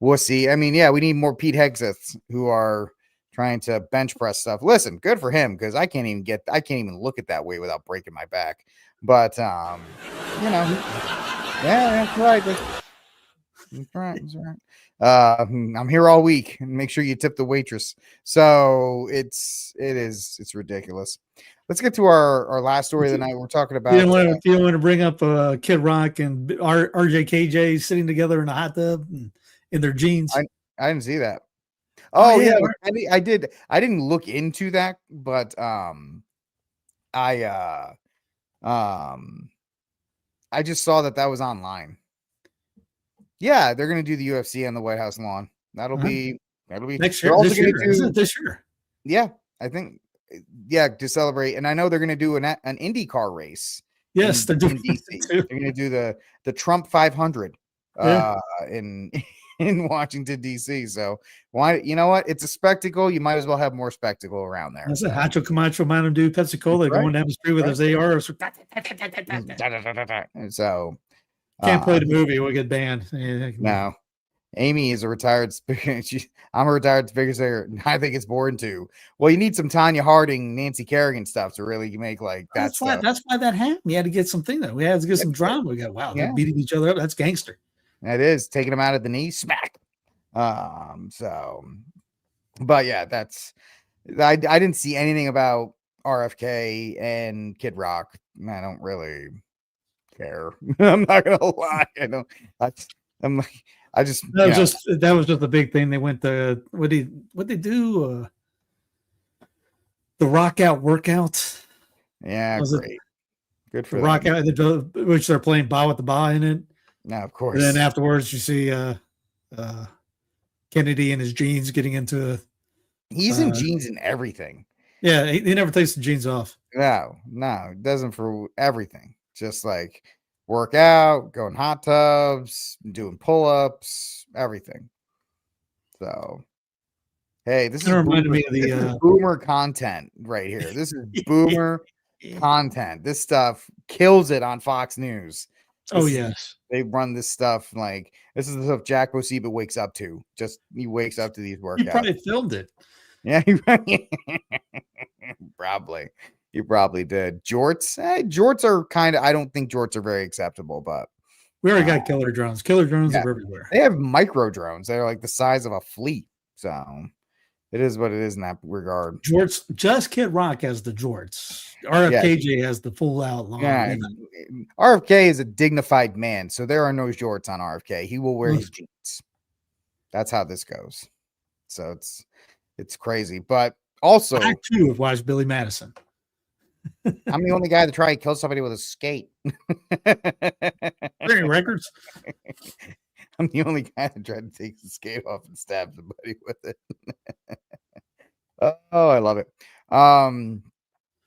wussy. I mean, yeah, we need more Pete Hegseths who are trying to bench press stuff. Listen, good for him, because I can't even look at that way without breaking my back. But yeah, that's right. That's right. I'm here all week, and make sure you tip the waitress. So it's ridiculous. Let's get to our last story of the night. We're talking about. You don't want to bring up Kid Rock and RJKJ sitting together in a hot tub in their jeans. I didn't see that. Oh yeah, I did. I didn't look into that, but I just saw that was online. Yeah, they're gonna do the UFC on the White House lawn. That'll be next year. Also this year. Yeah, I think. Yeah, to celebrate, and I know they're gonna do an IndyCar race. Yes, they're doing DC. They're gonna do the Trump 500 in Washington D.C. So why? You know what? It's a spectacle. You might as well have more spectacle around there. That's a Hacho Camacho, Mountain Dew, Pepsi Cola going down the street with his AR. And so can't play the movie. We'll get banned. No. Amy is a retired speaker. I'm a retired speaker singer. I think it's boring too. Well, you need some Tanya Harding, Nancy Kerrigan stuff to really make like that. That's why that happened. We had to get something there. We had to get some drama. We got they're beating each other up. That's gangster. That is taking them out at the knee, smack. So, but yeah, I didn't see anything about RFK and Kid Rock. I don't really care. I'm not gonna lie. That was just a big thing. They went to what they do? The Rock Out workout. Yeah, great. Good for the Rock Out, which they're playing Ba with the Ba in it. No, of course. And then afterwards, you see Kennedy in his jeans getting into. He's in jeans and everything. Yeah, he never takes the jeans off. No, it doesn't for everything. Just like work out, going hot tubs, doing pull-ups, everything. So, hey, this reminded me of the boomer content right here. This is boomer content. This stuff kills it on Fox News. Yes. They run this stuff like this is the stuff Jack Bosiba wakes up to. He wakes up to these workouts. He probably filmed it. Yeah, probably. You probably did. Jorts. Jorts are kind of. I don't think jorts are very acceptable, but we already got killer drones. Killer drones are everywhere. They have micro drones. They're like the size of a fleet. So, It is what it is in that regard. Just Kid Rock has the jorts. RFKJ has the full out long. Yeah, RFK is a dignified man, so there are no jorts on RFK. He will wear his jeans. That's how this goes. So it's crazy, but also I too have watched Billy Madison. I'm the only guy to try to kill somebody with a skate. Any records? I'm the only guy that tried to take the skate off and stab somebody with it. Oh, I love it.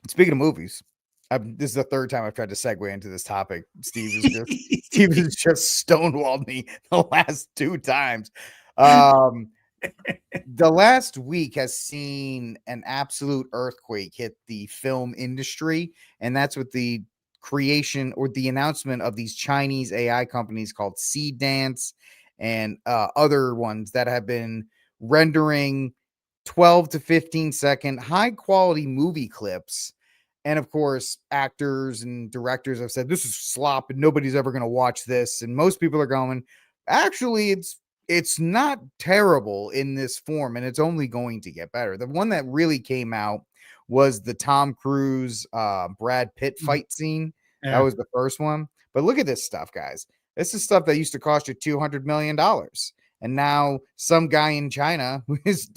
Speaking of movies, this is the third time I've tried to segue into this topic. Steve has just stonewalled me the last 2 times. The last week has seen an absolute earthquake hit the film industry, and that's with the creation or the announcement of these Chinese AI companies called Seedance and other ones that have been rendering 12 to 15 second high quality movie clips. And of course, actors and directors have said this is slop and nobody's ever going to watch this. And most people are going, actually, it's not terrible in this form, and it's only going to get better. The one that really came out was the Tom Cruise, Brad Pitt fight scene. Yeah. That was the first one. But look at this stuff, guys. This is stuff that used to cost you $200 million. And now some guy in China is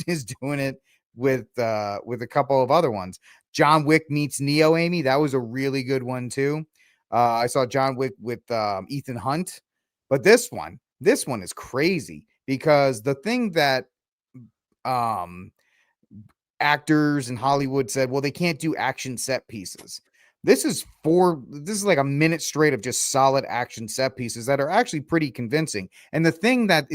doing it with a couple of other ones. John Wick meets Neo, Amy. That was a really good one too. I saw John Wick with Ethan Hunt. But this one is crazy because the thing that actors in Hollywood said, well, they can't do action set pieces. This is like a minute straight of just solid action set pieces that are actually pretty convincing. And the thing that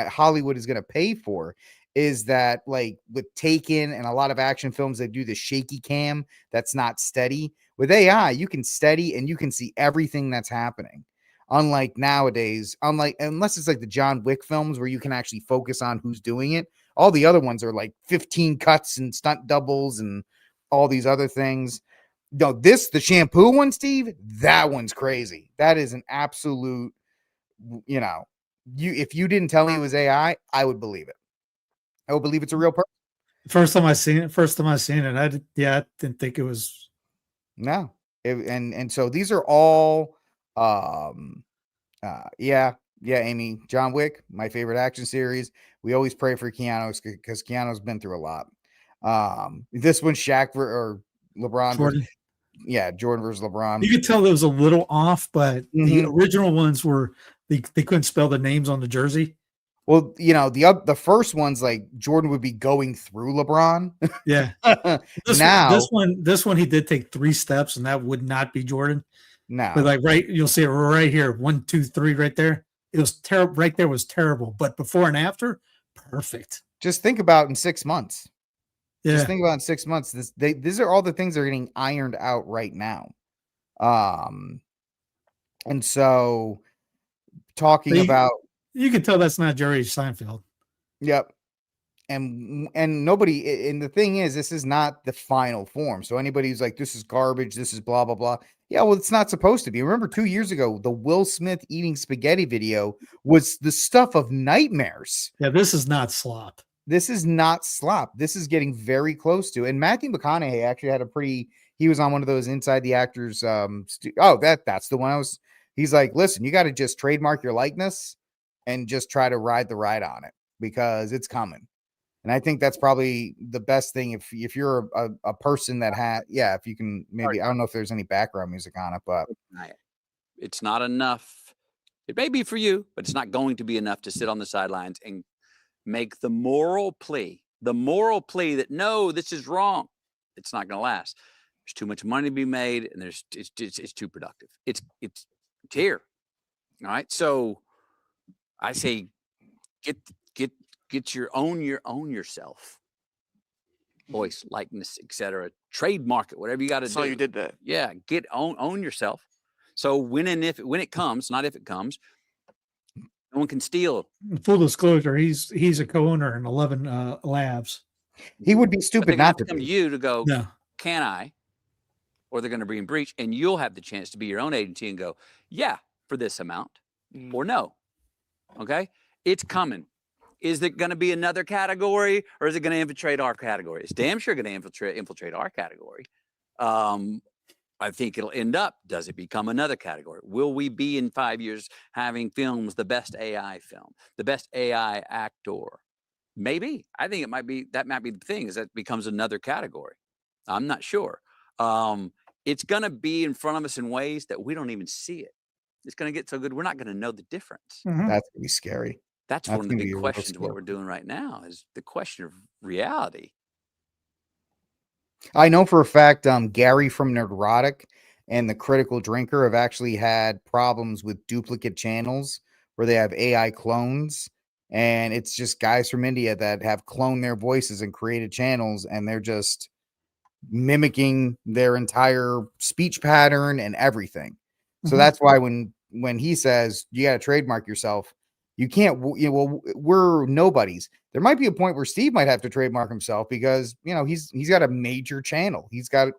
Hollywood is gonna pay for is that, like with Taken and a lot of action films, they do the shaky cam that's not steady. With AI, you can steady and you can see everything that's happening. Unlike nowadays, unless it's like the John Wick films where you can actually focus on who's doing it. All the other ones are like 15 cuts and stunt doubles and all these other things. No, the shampoo one, Steve, that one's crazy. That is an absolute, if you didn't tell me it was AI, I would believe it. I would believe it's a real person. First time I seen it, I didn't think it was. No. And so these are all, Amy, John Wick, my favorite action series. We always pray for Keanu because Keanu's been through a lot. This one, Shaq or LeBron. Jordan. Jordan versus LeBron. You could tell it was a little off, but the original ones were they couldn't spell the names on the jersey. Well, the first one's like Jordan would be going through LeBron. Yeah. This one he did take 3 steps, and that would not be Jordan. No. But you'll see it right here. 1, 2, 3 right there. It was terrible. Right there was terrible. But before and after, perfect. Just think about in 6 months. Yeah. Just think about in 6 months. These are all the things that are getting ironed out right now. And so you can tell that's not Jerry Seinfeld. Yep. And nobody, and the thing is, this is not the final form. So anybody who's like, this is garbage, this is blah, blah, blah. Yeah, well, it's not supposed to be. Remember 2 years ago, the Will Smith eating spaghetti video was the stuff of nightmares. Yeah, this is not slop. This is not slop. This is getting very close to. And Matthew McConaughey actually had he was on one of those Inside the Actors. That's the one he's like, listen, you got to just trademark your likeness and just try to ride the ride on it because it's coming. And I think that's probably the best thing if you're a person that if you can maybe, I don't know if there's any background music on it, but it's not enough. It may be for you, but it's not going to be enough to sit on the sidelines and make the moral plea that no, this is wrong. It's not going to last. There's too much money to be made, and it's too productive. It's here. All right. So I say, get your own yourself, voice, likeness, etc. Trademark it, whatever you got to do. So you did that. Yeah, own yourself. So when it comes, not if it comes, no one can steal. Full disclosure, he's a co-owner in 11 labs. He would be stupid not to come be. To you to go. No. Can I? Or they're going to be in breach, and you'll have the chance to be your own agency and go, yeah, for this amount, or no. Okay, it's coming. is it going to be another category, or is it going to infiltrate our category? It's damn sure going to infiltrate our category. I think it'll end up, does it become another category? Will we be in 5 years having films, the best AI film, the best AI actor? Maybe. I think it might be, that might be the thing, is that it becomes another category. I'm not sure. It's going to be in front of us in ways that we don't even see it. It's going to get so good, we're not going to know the difference. Mhm. That's going to be scary. That's That's one of the gonna be big real questions. What scary. we're doing right now is the question of reality. I know for a fact Gary from Neurotic and the Critical Drinker have actually had problems with duplicate channels where they have AI clones, and it's just guys from India that have cloned their voices and created channels, and they're just mimicking their entire speech pattern and everything. So Mhm. that's why when he says you got to trademark yourself, you can't. Well, we're nobodies. There might be a point where Steve might have to trademark himself because he's got a major channel. He's got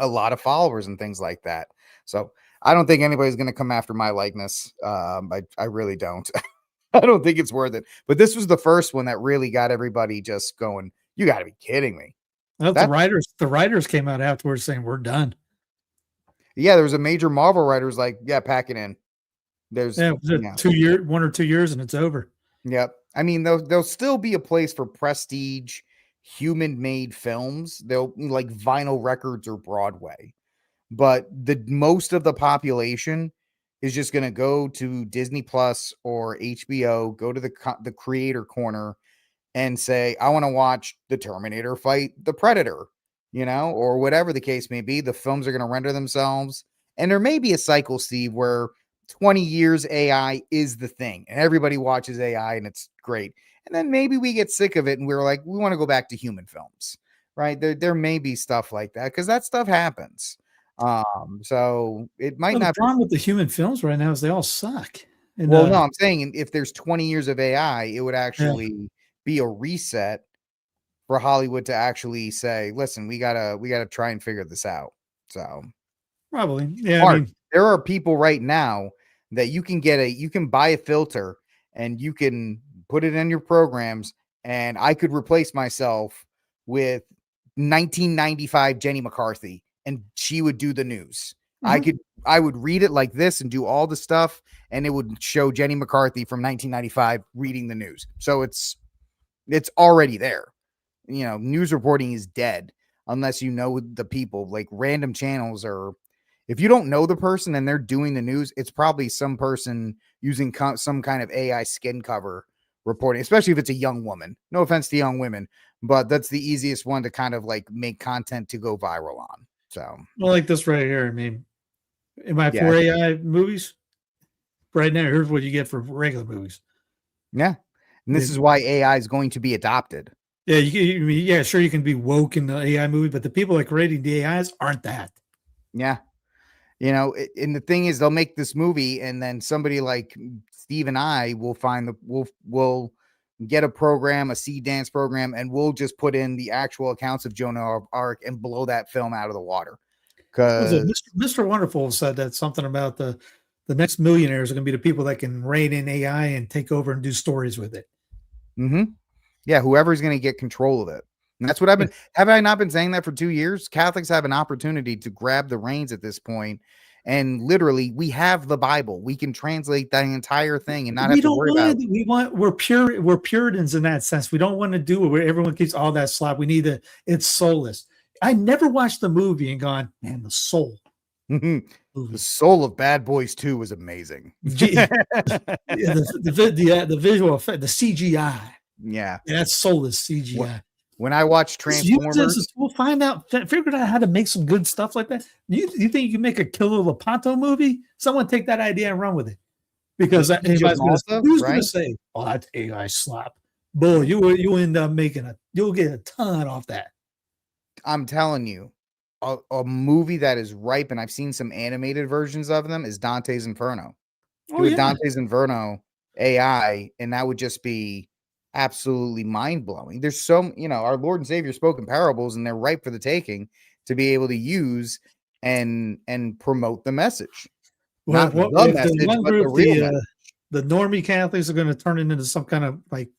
a lot of followers and things like that. So I don't think anybody's going to come after my likeness. I really don't. I don't think it's worth it. But this was the first one that really got everybody just going. You got to be kidding me. Well, the writers came out afterwards saying we're done. Yeah, there was a major Marvel writers like, yeah, pack it in. There's 1 or 2 years, and it's over. Yep. I mean, there'll still be a place for prestige, human-made films. They'll like vinyl records or Broadway, but the most of the population is just going to go to Disney Plus or HBO, go to the creator corner, and say, I want to watch the Terminator fight the Predator, or whatever the case may be. The films are going to render themselves. And there may be a cycle, Steve, where 20 years AI is the thing and everybody watches AI and it's great. And then maybe we get sick of it and we're like, we want to go back to human films, right? There may be stuff like that because that stuff happens. So it might The not problem with the human films right now is they all suck. And, no, I'm saying if there's 20 years of AI, it would actually be a reset for Hollywood to actually say, listen, we gotta try and figure this out. So probably, yeah. Mark, I mean, there are people right now that you can buy a filter and you can put it in your programs, and I could replace myself with 1995 Jenny McCarthy, and she would do the news. I would read it like this and do all the stuff, and it would show Jenny McCarthy from 1995 reading the news. So it's already there. News reporting is dead unless you know the people. Like random channels are, if you don't know the person and they're doing the news, it's probably some person using some kind of AI skin cover reporting, especially if it's a young woman. No offense to young women, but that's the easiest one to kind of like make content to go viral on. So, well, like this right here. I mean, am I Yeah. for AI movies? Right now, here's what you get for regular movies. yeah. And this is why AI is going to be adopted. Yeah, sure, you can be woke in the AI movie, but the people that creating the AIs aren't that. Yeah. And the thing is, they'll make this movie, and then somebody like Steve and I will find we'll get a program, a Seedance program, and we'll just put in the actual accounts of Joan of Arc and blow that film out of the water. Because Mr. Wonderful said that something about the next millionaires are going to be the people that can rein in AI and take over and do stories with it. Yeah, whoever's going to get control of it. And that's what have I not been saying that for 2 years? Catholics have an opportunity to grab the reins at this point. And literally, we have the Bible. We can translate that entire thing and not have to worry about it. We're Puritans in that sense. We don't want to do it where everyone keeps all that slop. We need it's soulless. I never watched the movie and gone, man, the soul. The soul of Bad Boys 2 was amazing. The visual effect, the CGI. Yeah, that's soulless CGI. When I watch Transformers, we'll figure out how to make some good stuff like that. You think you can make a Killer Lepanto movie? Someone take that idea and run with it. Because who's going to say, "Oh, that's AI slop"? Boy, you end up you'll get a ton off that. I'm telling you, a movie that is ripe, and I've seen some animated versions of them, is Dante's Inferno. Dante's Inferno AI, and that would just be absolutely mind-blowing. There's our Lord and Savior spoke in parables, and they're ripe for the taking to be able to use and promote the message. Well, Not the message, but the real message. the normie Catholics are going to turn it into some kind of like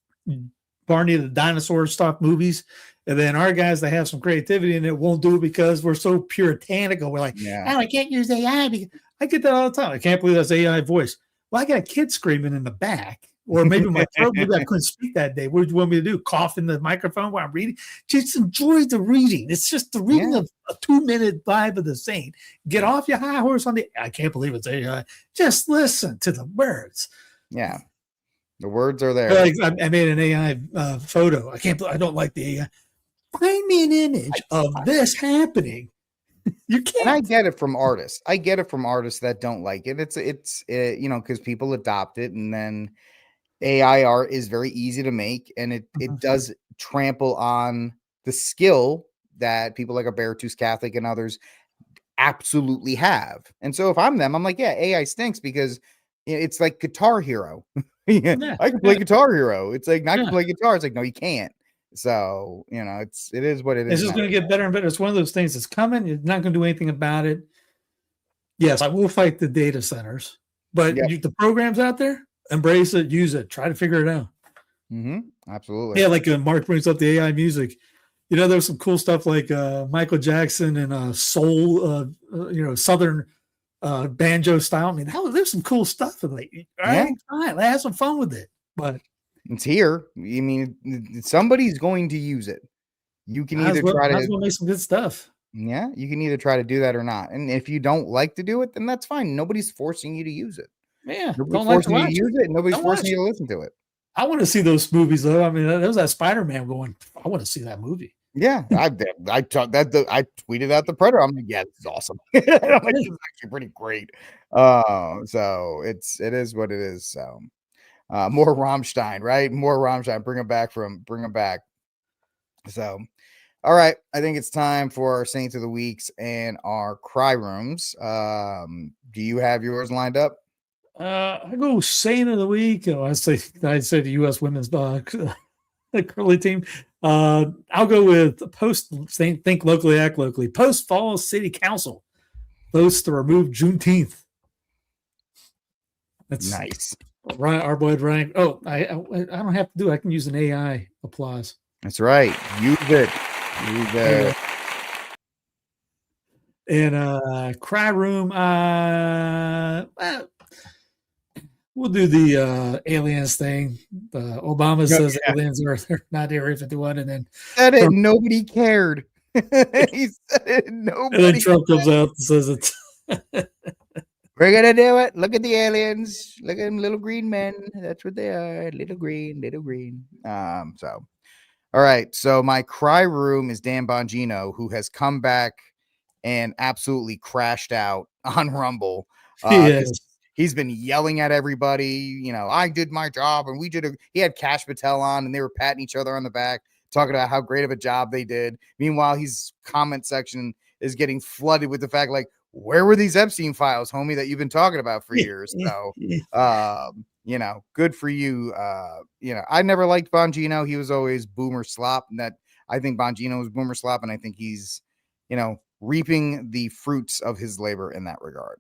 Barney the dinosaur stuff movies. And then our guys that have some creativity and it won't do it because we're so puritanical. We're like, oh, I can't use AI. I get that all the time. I can't believe that's AI voice. Well, I got a kid screaming in the back. Or maybe my throat, maybe I couldn't speak that day. What did you want me to do? Cough in the microphone while I'm reading? Just enjoy the reading. It's just the reading of a 2-minute live of the saint. Get off your high horse on the. I can't believe it's AI. Just listen to the words. Yeah, the words are there. Like, I made an AI photo. I don't like the AI. Find me an image of this happening. You can't. And I get it from artists. I get it from artists that don't like it. It's you know, because people adopt it, and then AI art is very easy to make, and it does trample on the skill that people like a Beartooth Catholic and others absolutely have. And so if I'm them, I'm like, yeah, AI stinks because it's like Guitar Hero. I can play Guitar Hero. It's like, not to play guitar. It's like, no, you can't. So, you know, it is what it is. It's just going to get better and better. It's one of those things that's coming. You're not going to do anything about it. Yes, I will fight the data centers, but the programs out there, embrace it, use it, try to figure it out. Absolutely. Yeah, like Mark brings up the AI music. You know, there's some cool stuff like Michael Jackson and soul, Southern banjo style. I mean, there's some cool stuff. Like, all right, fine, have some fun with it. But it's here. I mean, somebody's going to use it. You can either try to make some good stuff. Yeah, you can either try to do that or not. And if you don't like to do it, then that's fine. Nobody's forcing you to use it. Yeah, nobody's forcing you to use it. Nobody's forcing you to listen to it. I want to see those movies though. I mean, there was that Spider-Man going. I want to see that movie. Yeah, I tweeted out the Predator. I'm like, yeah, this is awesome. I'm like, this is actually pretty great. So it is what it is. So more Rammstein, right? More Rammstein. Bring them back. So, all right. I think it's time for our Saints of the Weeks and our cry rooms. Do you have yours lined up? I go Saint of the Week. I say the U.S. women's curling team. I'll go with think locally, act locally. Post Falls City Council votes to remove Juneteenth. That's nice. Right, our boy Ryan. Oh, I don't have to do it. I can use an AI applause. That's right. Use it. And cry room. We'll do the aliens thing. Obama says aliens are not Area 51, and then said it. Nobody cared. He said it. Nobody. And then Trump comes out and says it. We're gonna do it. Look at the aliens. Look at them, little green men. That's what they are. Little green. So, all right. So my cry room is Dan Bongino, who has come back and absolutely crashed out on Rumble. He's been yelling at everybody. You know, I did my job, and he had Cash Patel on, and they were patting each other on the back, talking about how great of a job they did. Meanwhile, his comment section is getting flooded with the fact, like, where were these Epstein files, homie, that you've been talking about for years? So, you know, good for you. I never liked Bongino. He was always boomer slop, and that I think Bongino was boomer slop, and I think he's, reaping the fruits of his labor in that regard.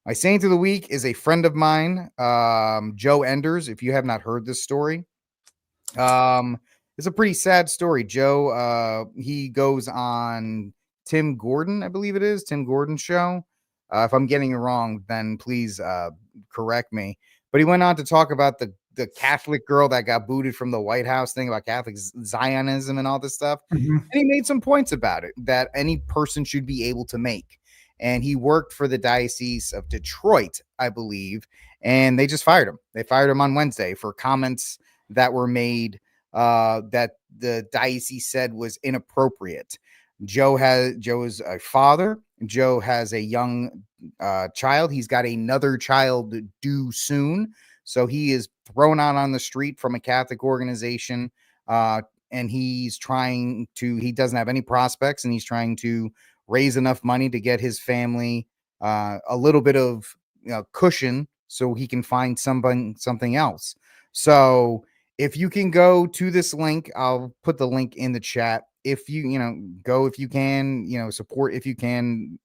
My Saint of the Week is a friend of mine, Joe Enders. If you have not heard this story, it's a pretty sad story. Joe, he goes on Tim Gordon, I believe it is, Tim Gordon's show. If I'm getting it wrong, then please correct me. But he went on to talk about the Catholic girl that got booted from the White House, thing about Catholic Zionism and all this stuff. Mm-hmm. And he made some points about it that any person should be able to make. And he worked for the Diocese of Detroit, I believe, and they just fired him. They fired him on Wednesday for comments that were made that the diocese said was inappropriate. Joe is a father. Joe has a young child. He's got another child due soon. So he is thrown out on the street from a Catholic organization, and he doesn't have any prospects, and he's trying to raise enough money to get his family a little bit of cushion so he can find something else. So if you can go to this link, I'll put the link in the chat. If you go, if you can, support, if you can,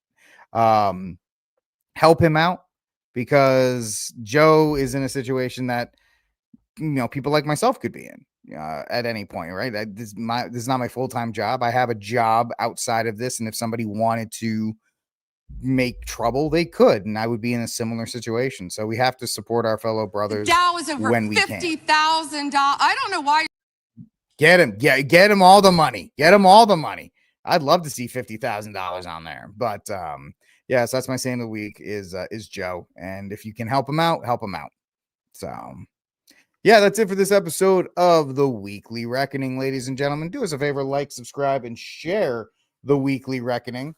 help him out, because Joe is in a situation that, people like myself could be in at any point, right? This is not my full-time job. I have a job outside of this, and if somebody wanted to make trouble, they could, and I would be in a similar situation. So we have to support our fellow brothers Dow is over when we can. $50,000. I don't know why. Get him all the money. Get him all the money. I'd love to see $50,000 on there, but yes, that's my saying of the week is Joe, and if you can help him out, help him out. So yeah, that's it for this episode of the Weekly Reckoning, ladies and gentlemen. Do us a favor, like, subscribe, and share the Weekly Reckoning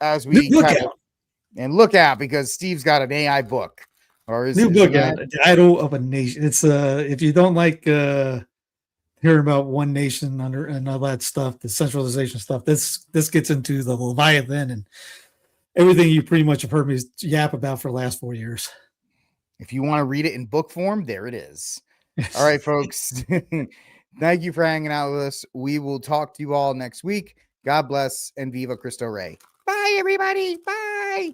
as we look out, because Steve's got an AI book, or is new book out, The Idol of a Nation. It's if you don't like hearing about one nation under and all that stuff, the centralization stuff, this gets into the Leviathan and everything you pretty much have heard me yap about for the last 4 years. If you want to read it in book form, there it is. All right, folks. Thank you for hanging out with us. We will talk to you all next week. God bless, and Viva Cristo Rey. Bye, everybody. Bye.